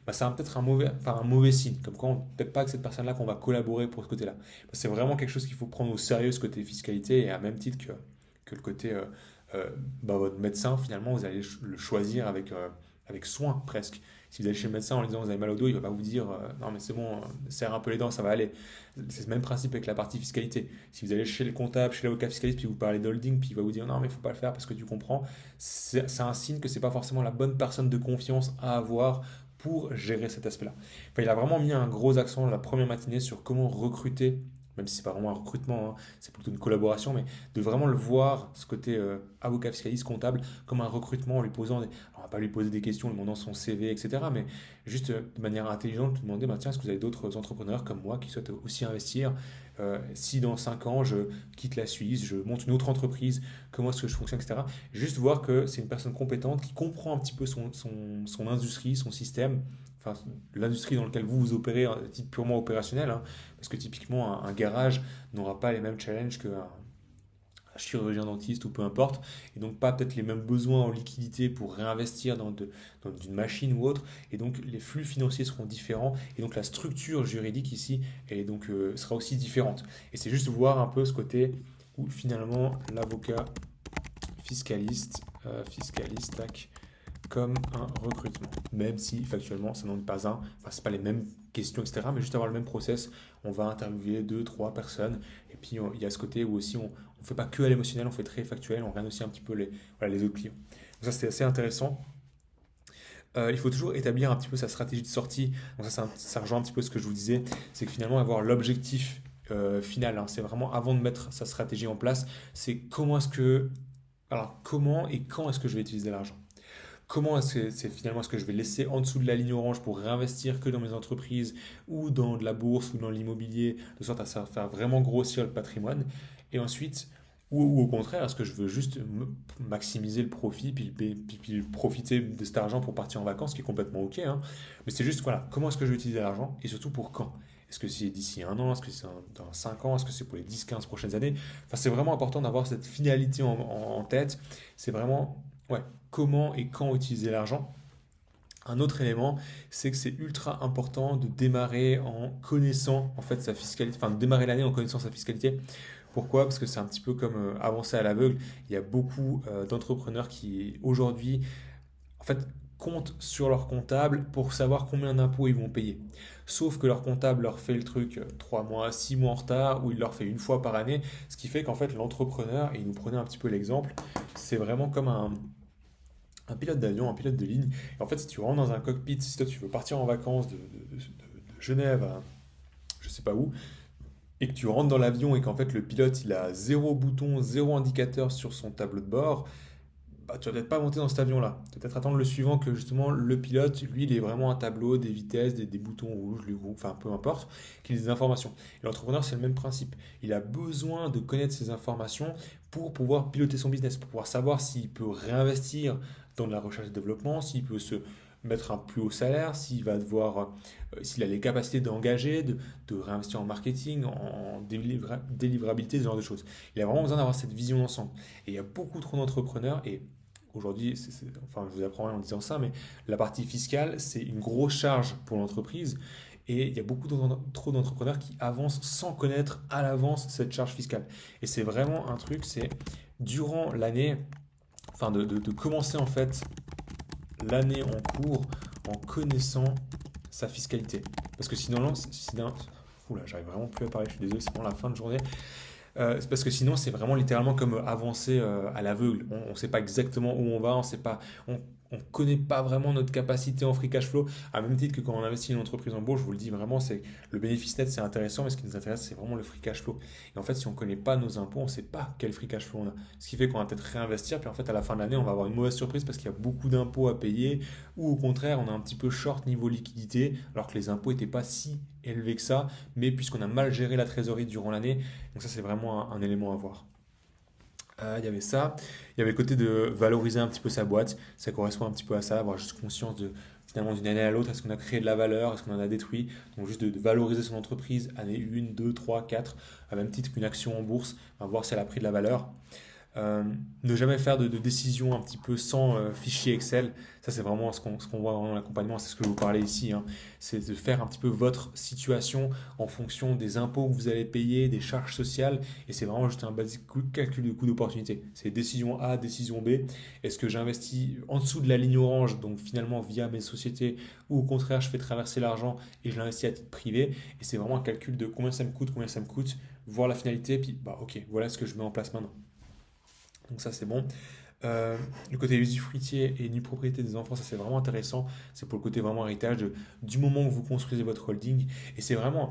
bah, ça va peut-être un mauvais signe. Comme quoi, peut-être pas avec cette personne-là qu'on va collaborer pour ce côté-là. C'est vraiment quelque chose qu'il faut prendre au sérieux, ce côté fiscalité, et à même titre que le côté euh, bah, votre médecin, finalement, vous allez le choisir avec soin presque. Si vous allez chez le médecin en lui disant vous avez mal au dos, il ne va pas vous dire non mais c'est bon, serre un peu les dents, ça va aller. C'est le même principe avec la partie fiscalité. Si vous allez chez le comptable, chez l'avocat fiscaliste, puis vous parlez d'holding, puis il va vous dire non mais il ne faut pas le faire parce que tu comprends, c'est un signe que c'est pas forcément la bonne personne de confiance à avoir pour gérer cet aspect-là. Enfin, il a vraiment mis un gros accent la première matinée sur comment recruter, même si c'est pas vraiment un recrutement, hein, c'est plutôt une collaboration, mais de vraiment le voir, ce côté avocat fiscaliste comptable, comme un recrutement en lui posant des. Alors, on va pas lui poser des questions, lui demandant son CV, etc. Mais juste de manière intelligente, lui demander bah, tiens, est-ce que vous avez d'autres entrepreneurs comme moi qui souhaitent aussi investir. Si dans 5 ans je quitte la Suisse, je monte une autre entreprise, comment est-ce que je fonctionne, etc. Juste voir que c'est une personne compétente qui comprend un petit peu son industrie, son système, enfin l'industrie dans laquelle vous opérez à titre purement opérationnel, hein, parce que typiquement un garage n'aura pas les mêmes challenges qu'un chirurgien dentiste ou peu importe, et donc pas peut-être les mêmes besoins en liquidité pour réinvestir dans une machine ou autre, et donc les flux financiers seront différents, et donc la structure juridique ici sera aussi différente. Et c'est juste voir un peu ce côté où finalement l'avocat fiscaliste, tac, comme un recrutement. Même si factuellement ça n'en est pas un, enfin c'est pas les mêmes questions, etc. Mais juste avoir le même process, on va interviewer deux, trois personnes. Et puis il y a ce côté où aussi on ne fait pas que à l'émotionnel, on fait très factuel, on regarde aussi un petit peu les autres clients. Donc ça c'était assez intéressant. Il faut toujours établir un petit peu sa stratégie de sortie. Donc ça rejoint un petit peu ce que je vous disais, c'est que finalement avoir l'objectif finale, hein. C'est vraiment avant de mettre sa stratégie en place, c'est comment et quand est-ce que je vais utiliser l'argent? Comment est-ce que c'est finalement est-ce que je vais laisser en dessous de la ligne orange pour réinvestir que dans mes entreprises ou dans de la bourse ou dans l'immobilier, de sorte à faire vraiment grossir le patrimoine. Et ensuite, ou au contraire, est-ce que je veux juste maximiser le profit, puis profiter de cet argent pour partir en vacances, ce qui est complètement OK, hein. Mais c'est juste, voilà, comment est-ce que je vais utiliser l'argent et surtout pour quand? Est-ce que c'est d'ici un an? Est-ce que c'est dans 5 ans? Est-ce que c'est pour les 10, 15 prochaines années? Enfin, c'est vraiment important d'avoir cette finalité en tête. C'est vraiment, ouais, comment et quand utiliser l'argent. Un autre élément, c'est que c'est ultra important de démarrer en connaissant en fait sa fiscalité, enfin de démarrer l'année en connaissant sa fiscalité. Pourquoi? Parce que c'est un petit peu comme avancer à l'aveugle. Il y a beaucoup d'entrepreneurs qui aujourd'hui en fait comptent sur leur comptable pour savoir combien d'impôts ils vont payer. Sauf que leur comptable leur fait le truc 3 mois, 6 mois en retard, ou il leur fait une fois par année, ce qui fait qu'en fait l'entrepreneur, et nous prenez un petit peu l'exemple, c'est vraiment comme un pilote d'avion, un pilote de ligne. Et en fait, si tu rentres dans un cockpit, si toi tu veux partir en vacances de Genève à je sais pas où, et que tu rentres dans l'avion et qu'en fait le pilote il a zéro bouton, zéro indicateur sur son tableau de bord, bah, tu vas peut-être pas monter dans cet avion-là. Tu vas peut-être attendre le suivant que justement le pilote, lui, il est vraiment un tableau, des vitesses, des boutons rouges, enfin peu importe, qu'il ait des informations. Et l'entrepreneur, c'est le même principe. Il a besoin de connaître ces informations pour pouvoir piloter son business, pour pouvoir savoir s'il peut réinvestir dans de la recherche et développement, s'il peut se mettre un plus haut salaire, s'il a les capacités d'engager, de réinvestir en marketing, en délivrabilité, ce genre de choses. Il a vraiment besoin d'avoir cette vision d'ensemble. Et il y a beaucoup trop d'entrepreneurs, et aujourd'hui, enfin, je vous apprends rien en disant ça, mais la partie fiscale, c'est une grosse charge pour l'entreprise. Et il y a trop d'entrepreneurs qui avancent sans connaître à l'avance cette charge fiscale. Et c'est vraiment un truc, c'est durant l'année, enfin de commencer en fait l'année en cours en connaissant sa fiscalité. Parce que sinon, oula, j'arrive vraiment plus à parler, je suis désolé, c'est vraiment la fin de journée. C'est parce que sinon, c'est vraiment littéralement comme avancer à l'aveugle. On ne sait pas exactement où on va, on connaît pas vraiment notre capacité en free cash flow. À même titre que quand on investit une entreprise en bourse, je vous le dis vraiment, c'est le bénéfice net, c'est intéressant, mais ce qui nous intéresse, c'est vraiment le free cash flow. Et en fait, si on ne connaît pas nos impôts, on ne sait pas quel free cash flow on a. Ce qui fait qu'on va peut-être réinvestir, puis en fait, à la fin de l'année, on va avoir une mauvaise surprise parce qu'il y a beaucoup d'impôts à payer, ou au contraire, on a un petit peu short niveau liquidité, alors que les impôts n'étaient pas si élevés que ça, mais puisqu'on a mal géré la trésorerie durant l'année, donc ça, c'est vraiment un élément à voir. Il y avait ça, il y avait le côté de valoriser un petit peu sa boîte, ça correspond un petit peu à ça, avoir juste conscience de finalement d'une année à l'autre, est-ce qu'on a créé de la valeur, est-ce qu'on en a détruit, donc juste de valoriser son entreprise, année 1, 2, 3, 4, à même titre qu'une action en bourse, voir si elle a pris de la valeur. Euh, Ne jamais faire de décision un petit peu sans fichier Excel. Ça, c'est vraiment ce qu'on voit dans l'accompagnement. C'est ce que je vous parlais ici, hein. C'est de faire un petit peu votre situation en fonction des impôts que vous allez payer, des charges sociales. Et c'est vraiment juste un basique calcul de coût d'opportunité. C'est décision A, décision B. Est-ce que j'investis en dessous de la ligne orange, donc finalement via mes sociétés, ou au contraire, je fais traverser l'argent et je l'investis à titre privé. Et c'est vraiment un calcul de combien ça me coûte, voir la finalité, puis bah ok, voilà ce que je mets en place maintenant. Donc ça c'est bon. Le côté usufruitier et nue propriété des enfants, ça c'est vraiment intéressant. C'est pour le côté vraiment héritage du moment où vous construisez votre holding. Et c'est vraiment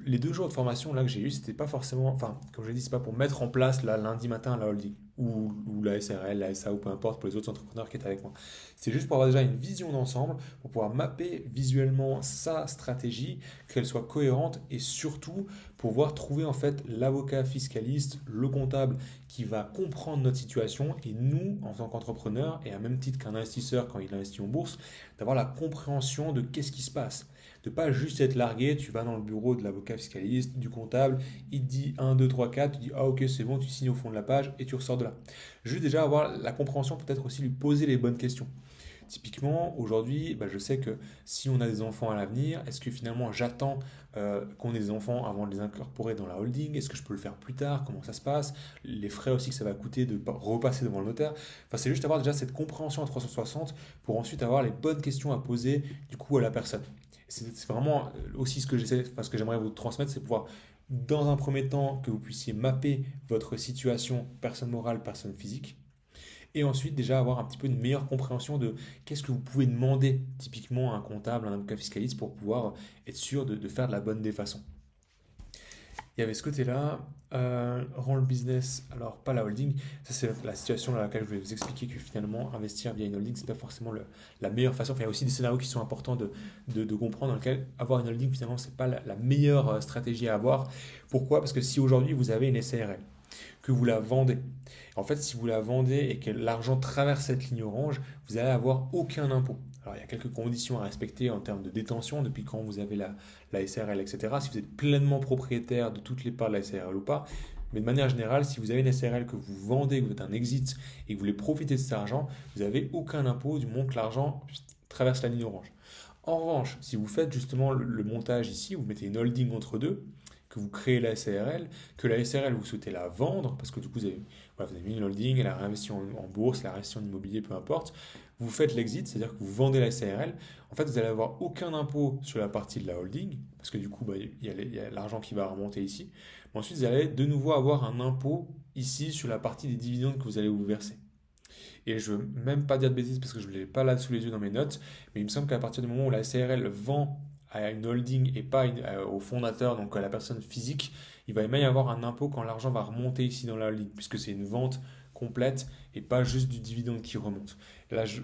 les 2 jours de formation là que j'ai eu, c'était pas forcément, enfin comme je l'ai dit, c'est pas pour mettre en place là lundi matin la holding ou la SRL, la SA ou peu importe pour les autres entrepreneurs qui étaient avec moi. C'est juste pour avoir déjà une vision d'ensemble, pour pouvoir mapper visuellement sa stratégie, qu'elle soit cohérente et surtout pouvoir trouver en fait l'avocat fiscaliste, le comptable qui va comprendre notre situation et nous, en tant qu'entrepreneurs, et à même titre qu'un investisseur quand il investit en bourse, d'avoir la compréhension de qu'est-ce qui se passe. De pas juste être largué, tu vas dans le bureau de l'avocat fiscaliste, du comptable, il te dit 1, 2, 3, 4, tu dis ah ok c'est bon, tu signes au fond de la page et tu ressors de là. Juste déjà avoir la compréhension, peut-être aussi lui poser les bonnes questions. Typiquement, aujourd'hui, bah, je sais que si on a des enfants à l'avenir, est-ce que finalement j'attends qu'on ait des enfants avant de les incorporer dans la holding? Est-ce que je peux le faire plus tard? Comment ça se passe? Les frais aussi que ça va coûter de repasser devant le notaire. Enfin, c'est juste avoir déjà cette compréhension à 360 pour ensuite avoir les bonnes questions à poser du coup à la personne. C'est vraiment aussi ce que j'essaie, enfin, ce que j'aimerais vous transmettre, c'est pouvoir dans un premier temps que vous puissiez mapper votre situation personne morale, personne physique et ensuite, déjà avoir un petit peu une meilleure compréhension de qu'est-ce que vous pouvez demander typiquement à un comptable, à un avocat fiscaliste pour pouvoir être sûr de faire de la bonne des façons. il y avait ce côté-là, rend le business, alors pas la holding, ça c'est la situation dans laquelle je voulais vous expliquer que finalement investir via une holding, c'est pas forcément la meilleure façon. Enfin, il y a aussi des scénarios qui sont importants de comprendre dans lesquels avoir une holding finalement c'est pas la meilleure stratégie à avoir. Pourquoi? Parce que si aujourd'hui vous avez une SARL, que vous la vendez. En fait, si vous la vendez et que l'argent traverse cette ligne orange, vous allez avoir aucun impôt. Alors, il y a quelques conditions à respecter en termes de détention, depuis quand vous avez la SARL, etc. Si vous êtes pleinement propriétaire de toutes les parts de la SARL ou pas. Mais de manière générale, si vous avez une SARL que vous vendez, que vous êtes un exit et que vous voulez profiter de cet argent, vous n'avez aucun impôt du moment que l'argent traverse la ligne orange. En revanche, si vous faites justement le montage ici, vous mettez une holding entre deux, que vous créez la SARL, que la SARL vous souhaitez la vendre, parce que du coup voilà, vous avez mis une holding, elle a réinvesti en bourse, elle a réinvesti en immobilier, peu importe, vous faites l'exit, c'est-à-dire que vous vendez la SARL, en fait vous allez avoir aucun impôt sur la partie de la holding, parce que du coup il y a l'argent qui va remonter ici, mais ensuite vous allez de nouveau avoir un impôt ici sur la partie des dividendes que vous allez vous verser. Et je ne veux même pas dire de bêtises parce que je ne l'ai pas là sous les yeux dans mes notes, mais il me semble qu'à partir du moment où la SARL vend à une holding et pas au fondateur, donc à la personne physique, il va même y avoir un impôt quand l'argent va remonter ici dans la holding, puisque c'est une vente complète et pas juste du dividende qui remonte. Là, je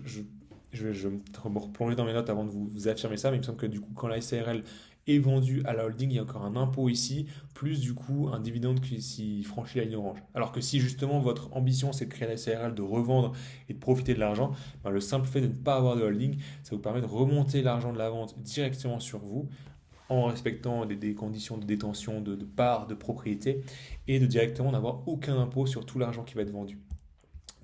vais me replonger dans mes notes avant de vous affirmer ça, mais il me semble que du coup, quand la SARL est vendue à la holding, il y a encore un impôt ici, plus du coup un dividende qui s'y franchit la ligne orange. Alors que si justement votre ambition c'est de créer la SARL, de revendre et de profiter de l'argent, ben, le simple fait de ne pas avoir de holding, ça vous permet de remonter l'argent de la vente directement sur vous en respectant des conditions de détention, de part, de propriété, et de directement n'avoir aucun impôt sur tout l'argent qui va être vendu.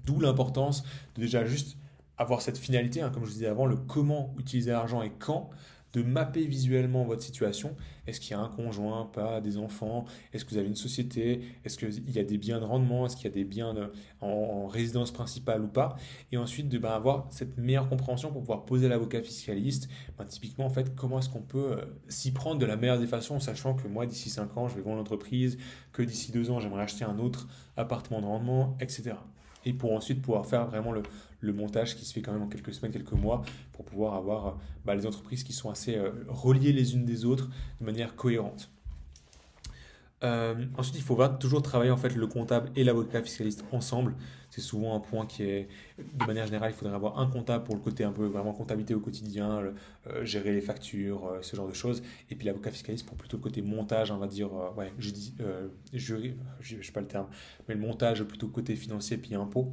D'où l'importance de déjà juste avoir cette finalité, hein, comme je vous disais avant, le comment utiliser l'argent et quand, de mapper visuellement votre situation. Est-ce qu'il y a un conjoint, pas des enfants? Est-ce que vous avez une société? Est-ce qu'il y a des biens de rendement? Est-ce qu'il y a des biens en résidence principale ou pas? Et ensuite, de avoir cette meilleure compréhension pour pouvoir poser l'avocat fiscaliste. Typiquement, en fait, comment est-ce qu'on peut s'y prendre de la meilleure des façons, sachant que moi, d'ici 5 ans, je vais vendre l'entreprise, que d'ici 2 ans, j'aimerais acheter un autre appartement de rendement, etc. Et pour ensuite pouvoir faire vraiment le montage qui se fait quand même en quelques semaines, quelques mois, pour pouvoir avoir les entreprises qui sont assez reliées les unes des autres de manière cohérente. Ensuite, il faut toujours travailler en fait le comptable et l'avocat fiscaliste ensemble. C'est souvent un point qui est, de manière générale, il faudrait avoir un comptable pour le côté un peu vraiment comptabilité au quotidien, gérer les factures, ce genre de choses, et puis l'avocat fiscaliste pour plutôt le côté montage, on va dire, ouais, je sais pas le terme, mais le montage plutôt côté financier puis impôt.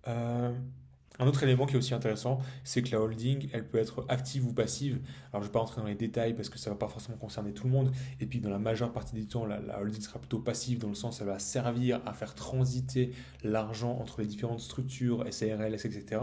Euh, un autre élément qui est aussi intéressant, c'est que la holding, elle peut être active ou passive. Alors, je ne vais pas rentrer dans les détails parce que ça ne va pas forcément concerner tout le monde. Et puis, dans la majeure partie du temps, la holding sera plutôt passive dans le sens où elle va servir à faire transiter l'argent entre les différentes structures, SARL, etc.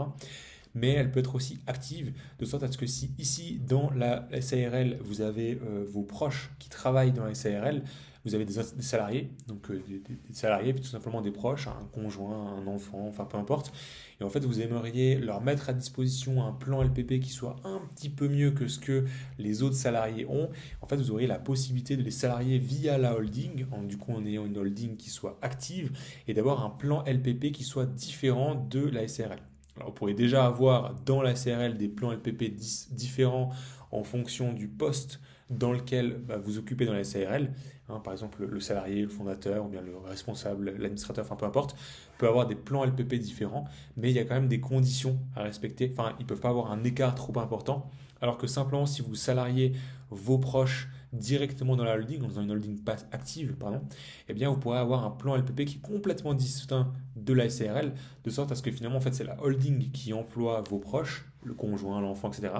Mais elle peut être aussi active, de sorte à ce que si ici, dans la SARL, vous avez vos proches qui travaillent dans la SARL, vous avez des salariés, donc des salariés, puis tout simplement des proches, un conjoint, un enfant, enfin peu importe. Et en fait, vous aimeriez leur mettre à disposition un plan LPP qui soit un petit peu mieux que ce que les autres salariés ont. En fait, vous auriez la possibilité de les salarier via la holding, du coup en ayant une holding qui soit active, et d'avoir un plan LPP qui soit différent de la SARL. Alors, vous pourriez déjà avoir dans la SARL des plans LPP différents en fonction du poste dans lequel vous occupez dans la SARL. Par exemple, le salarié, le fondateur, ou bien le responsable, l'administrateur, enfin peu importe, peut avoir des plans LPP différents, mais il y a quand même des conditions à respecter. Enfin, ils ne peuvent pas avoir un écart trop important, alors que simplement si vous salariez vos proches directement dans la holding, en faisant une holding active, pardon, eh bien vous pourrez avoir un plan LPP qui est complètement distinct de la SARL, de sorte à ce que finalement, en fait, c'est la holding qui emploie vos proches, le conjoint, l'enfant, etc.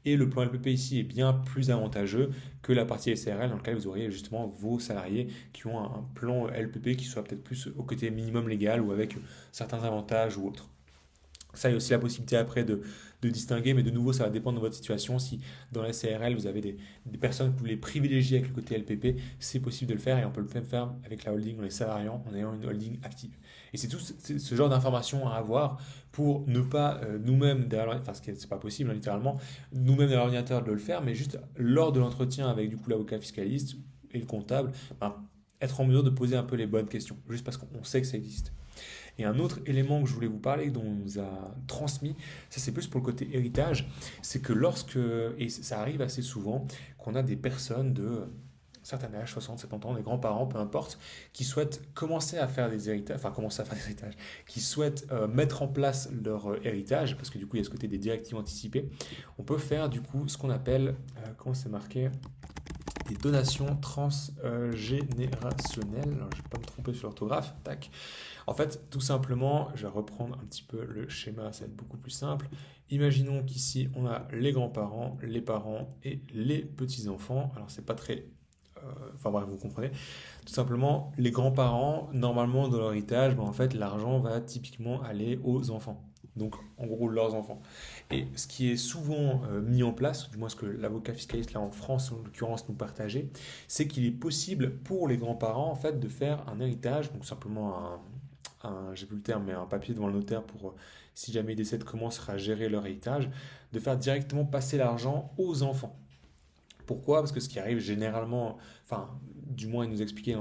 Et le plan LPP ici est bien plus avantageux que la partie SARL dans laquelle vous auriez justement vos salariés qui ont un plan LPP qui soit peut-être plus au côté minimum légal ou avec certains avantages ou autres. Ça, il y a aussi la possibilité après de distinguer, mais de nouveau, ça va dépendre de votre situation. Si dans la SARL, vous avez des personnes que vous voulez privilégier avec le côté LPP, c'est possible de le faire et on peut le même faire avec la holding, en les salariant, en ayant une holding active. Et c'est tout ce genre d'informations à avoir pour ne pas nous-mêmes, enfin, ce n'est pas possible hein, littéralement, nous-mêmes dans l'ordinateur de le faire, mais juste lors de l'entretien avec du coup l'avocat fiscaliste et le comptable, être en mesure de poser un peu les bonnes questions, juste parce qu'on sait que ça existe. Et un autre élément que je voulais vous parler, dont on nous a transmis, ça c'est plus pour le côté héritage, c'est que et ça arrive assez souvent, qu'on a des personnes certain âge, 60, 70 ans, des grands-parents, peu importe, qui souhaitent commencer à faire des héritages, enfin commencer à faire des héritages, qui souhaitent mettre en place leur héritage, parce que du coup il y a ce côté des directives anticipées, on peut faire du coup ce qu'on appelle, comment c'est marqué, des donations transgénérationnelles. Alors, je ne vais pas me tromper sur l'orthographe. Tac. En fait, tout simplement, je vais reprendre un petit peu le schéma, ça va être beaucoup plus simple. Imaginons qu'ici, on a les grands-parents, les parents et les petits-enfants. Alors, c'est pas très... Enfin bref, vous comprenez. Tout simplement, les grands-parents, normalement, dans leur héritage, ben, en fait, l'argent va typiquement aller aux enfants. Donc, en gros, leurs enfants. Et ce qui est souvent mis en place, du moins ce que l'avocat fiscaliste là en France en l'occurrence nous partageait, c'est qu'il est possible pour les grands-parents en fait de faire un héritage, donc simplement j'ai plus le terme, mais un papier devant le notaire pour si jamais ils décèdent comment sera géré leur héritage, de faire directement passer l'argent aux enfants. Pourquoi? Parce que ce qui arrive généralement, enfin, du moins il nous expliquait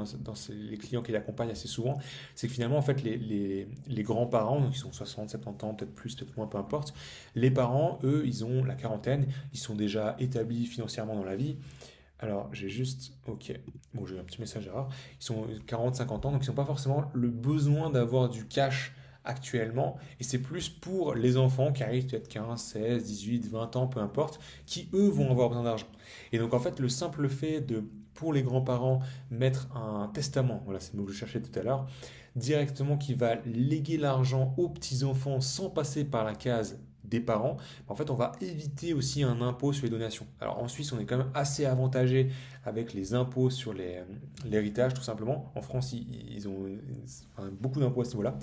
les clients qui l'accompagnent assez souvent, c'est que finalement, en fait, les grands-parents, donc ils sont 60, 70 ans, peut-être plus, peut-être moins, peu importe, les parents, eux, ils ont la quarantaine, ils sont déjà établis financièrement dans la vie. Alors, j'ai juste, ok, bon, j'ai eu un petit message erreur, ils sont 40, 50 ans, donc ils n'ont pas forcément le besoin d'avoir du cash actuellement, et c'est plus pour les enfants qui arrivent peut-être 15, 16, 18, 20 ans, peu importe, qui eux vont avoir besoin d'argent. Et donc en fait, le simple fait de, pour les grands-parents, mettre un testament, voilà, c'est le mot que je cherchais tout à l'heure, directement qui va léguer l'argent aux petits-enfants sans passer par la case des parents, en fait, on va éviter aussi un impôt sur les donations. Alors en Suisse, on est quand même assez avantagé avec les impôts sur l'héritage, tout simplement. En France, ils ont enfin, beaucoup d'impôts à ce niveau-là,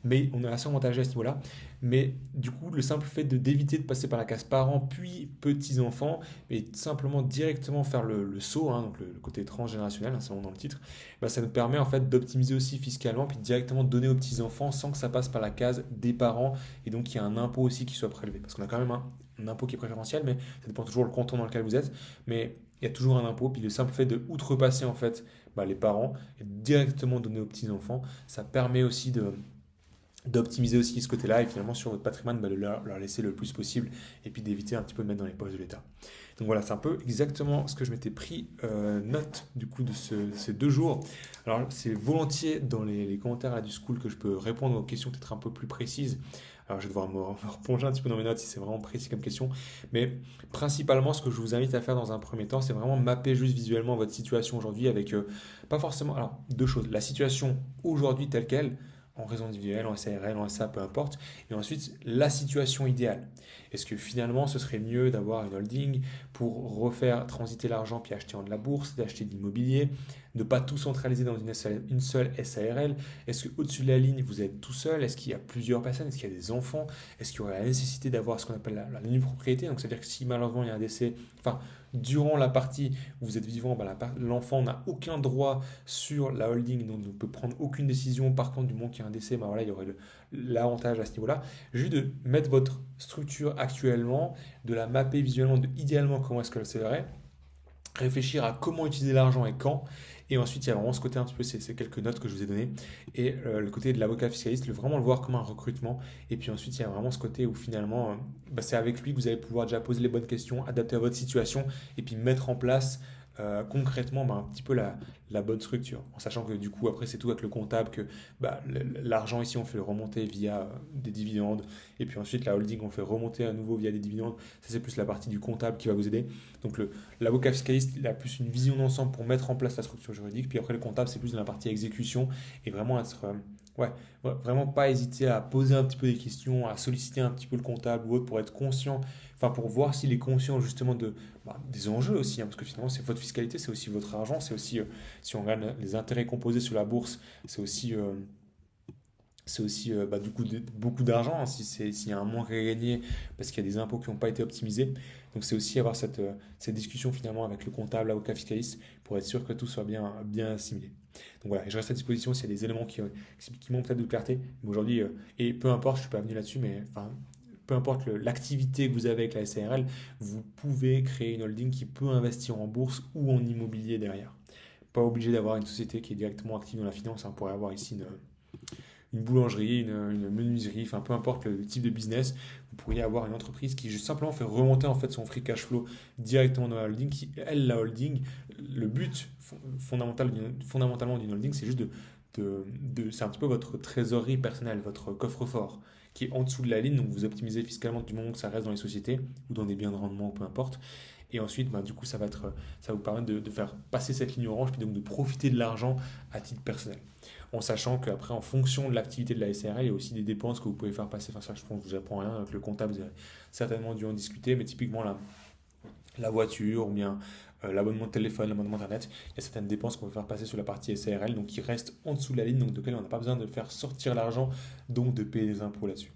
mais on est assez avantagé à ce niveau-là. Mais du coup, le simple fait d'éviter de passer par la case parents puis petits-enfants, et simplement directement faire le saut, hein, donc le côté transgénérationnel, hein, c'est dans le titre, bah, ça nous permet en fait d'optimiser aussi fiscalement, puis directement donner aux petits-enfants sans que ça passe par la case des parents, et donc il y a un impôt aussi qui soit prélevé. Parce qu'on a quand même un impôt qui est préférentiel, mais ça dépend toujours le canton dans lequel vous êtes, mais il y a toujours un impôt, puis le simple fait de outrepasser en fait bah, les parents et directement donner aux petits-enfants, ça permet aussi d'optimiser aussi ce côté-là et finalement sur votre patrimoine bah, de leur laisser le plus possible et puis d'éviter un petit peu de mettre dans les poches de l'État. Donc voilà, c'est un peu exactement ce que je m'étais pris note du coup de ces 2 jours. Alors c'est volontiers dans les commentaires là, du school que je peux répondre aux questions peut-être un peu plus précises. Alors je vais devoir me replonger un petit peu dans mes notes si c'est vraiment précis comme question. Mais principalement ce que je vous invite à faire dans un premier temps, c'est vraiment mapper juste visuellement votre situation aujourd'hui avec pas forcément... Alors deux choses, la situation aujourd'hui telle qu'elle, en raison individuelle, en SARL, en SA, peu importe. Et ensuite, la situation idéale. Est-ce que finalement, ce serait mieux d'avoir une holding pour refaire transiter l'argent puis acheter en de la bourse, d'acheter de l'immobilier, ne pas tout centraliser dans une seule SARL? Est-ce qu'au-dessus de la ligne, vous êtes tout seul? Est-ce qu'il y a plusieurs personnes? Est-ce qu'il y a des enfants? Est-ce qu'il y aurait la nécessité d'avoir ce qu'on appelle la ligne propriété? Donc, c'est-à-dire que si malheureusement il y a un décès, enfin, durant la partie où vous êtes vivant, bah, l'enfant n'a aucun droit sur la holding, donc ne peut prendre aucune décision. Par contre, du moment qu'il y a un décès, bah, voilà, il y aurait l'avantage à ce niveau-là. Juste de mettre votre structure actuellement, de la mapper visuellement, de idéalement comment est-ce qu'elle serait, réfléchir à comment utiliser l'argent et quand. Et ensuite, il y a vraiment ce côté un petit peu, ces quelques notes que je vous ai données. Et le côté de l'avocat fiscaliste, vraiment le voir comme un recrutement. Et puis ensuite, il y a vraiment ce côté où finalement, bah, c'est avec lui que vous allez pouvoir déjà poser les bonnes questions, adapter à votre situation et puis mettre en place concrètement bah, un petit peu la bonne structure. En sachant que du coup, après, c'est tout avec le comptable que bah, l'argent ici, on fait le remonter via des dividendes. Et puis ensuite, la holding, on fait remonter à nouveau via des dividendes. Ça, c'est plus la partie du comptable qui va vous aider. Donc l'avocat fiscaliste, il a plus une vision d'ensemble pour mettre en place la structure juridique. Puis après, le comptable, c'est plus dans la partie exécution et vraiment être, ouais, vraiment pas hésiter à poser un petit peu des questions, à solliciter un petit peu le comptable ou autre pour être conscient, enfin pour voir s'il est conscient justement des enjeux aussi, hein, parce que finalement, c'est votre fiscalité, c'est aussi votre argent, c'est aussi, si on regarde les intérêts composés sur la bourse, c'est aussi bah, du coup beaucoup d'argent hein, s'il y a un manque à gagner parce qu'il y a des impôts qui n'ont pas été optimisés. Donc c'est aussi avoir cette discussion finalement avec le comptable, l'avocat fiscaliste pour être sûr que tout soit bien assimilé. Donc voilà, et je reste à disposition s'il y a des éléments qui manquent peut-être de clarté. Mais aujourd'hui, et peu importe, je ne suis pas venu là-dessus, mais enfin, peu importe l'activité que vous avez avec la SARL, vous pouvez créer une holding qui peut investir en bourse ou en immobilier derrière. Pas obligé d'avoir une société qui est directement active dans la finance. On pourrait avoir ici une boulangerie, une menuiserie, enfin peu importe le type de business, vous pourriez avoir une entreprise qui juste simplement fait remonter en fait son free cash flow directement dans la holding, qui elle, la holding, le but fondamentalement d'une holding, c'est juste c'est un petit peu votre trésorerie personnelle, votre coffre-fort, qui est en dessous de la ligne, donc vous optimisez fiscalement du moment que ça reste dans les sociétés ou dans des biens de rendement, peu importe. Et ensuite, bah, du coup, ça va vous permettre de faire passer cette ligne orange, puis donc de profiter de l'argent à titre personnel. En sachant qu'après, en fonction de l'activité de la SARL, il y a aussi des dépenses que vous pouvez faire passer. Enfin, ça, je pense que je vous apprends rien. Avec le comptable, vous avez certainement dû en discuter, mais typiquement, la voiture ou bien l'abonnement de téléphone, l'abonnement internet, il y a certaines dépenses qu'on peut faire passer sur la partie SARL, donc qui restent en dessous de la ligne, donc de laquelle on n'a pas besoin de faire sortir l'argent, donc de payer des impôts là-dessus.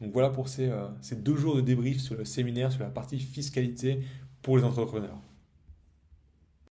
Donc voilà pour ces 2 jours de débrief sur le séminaire sur la partie fiscalité pour les entrepreneurs.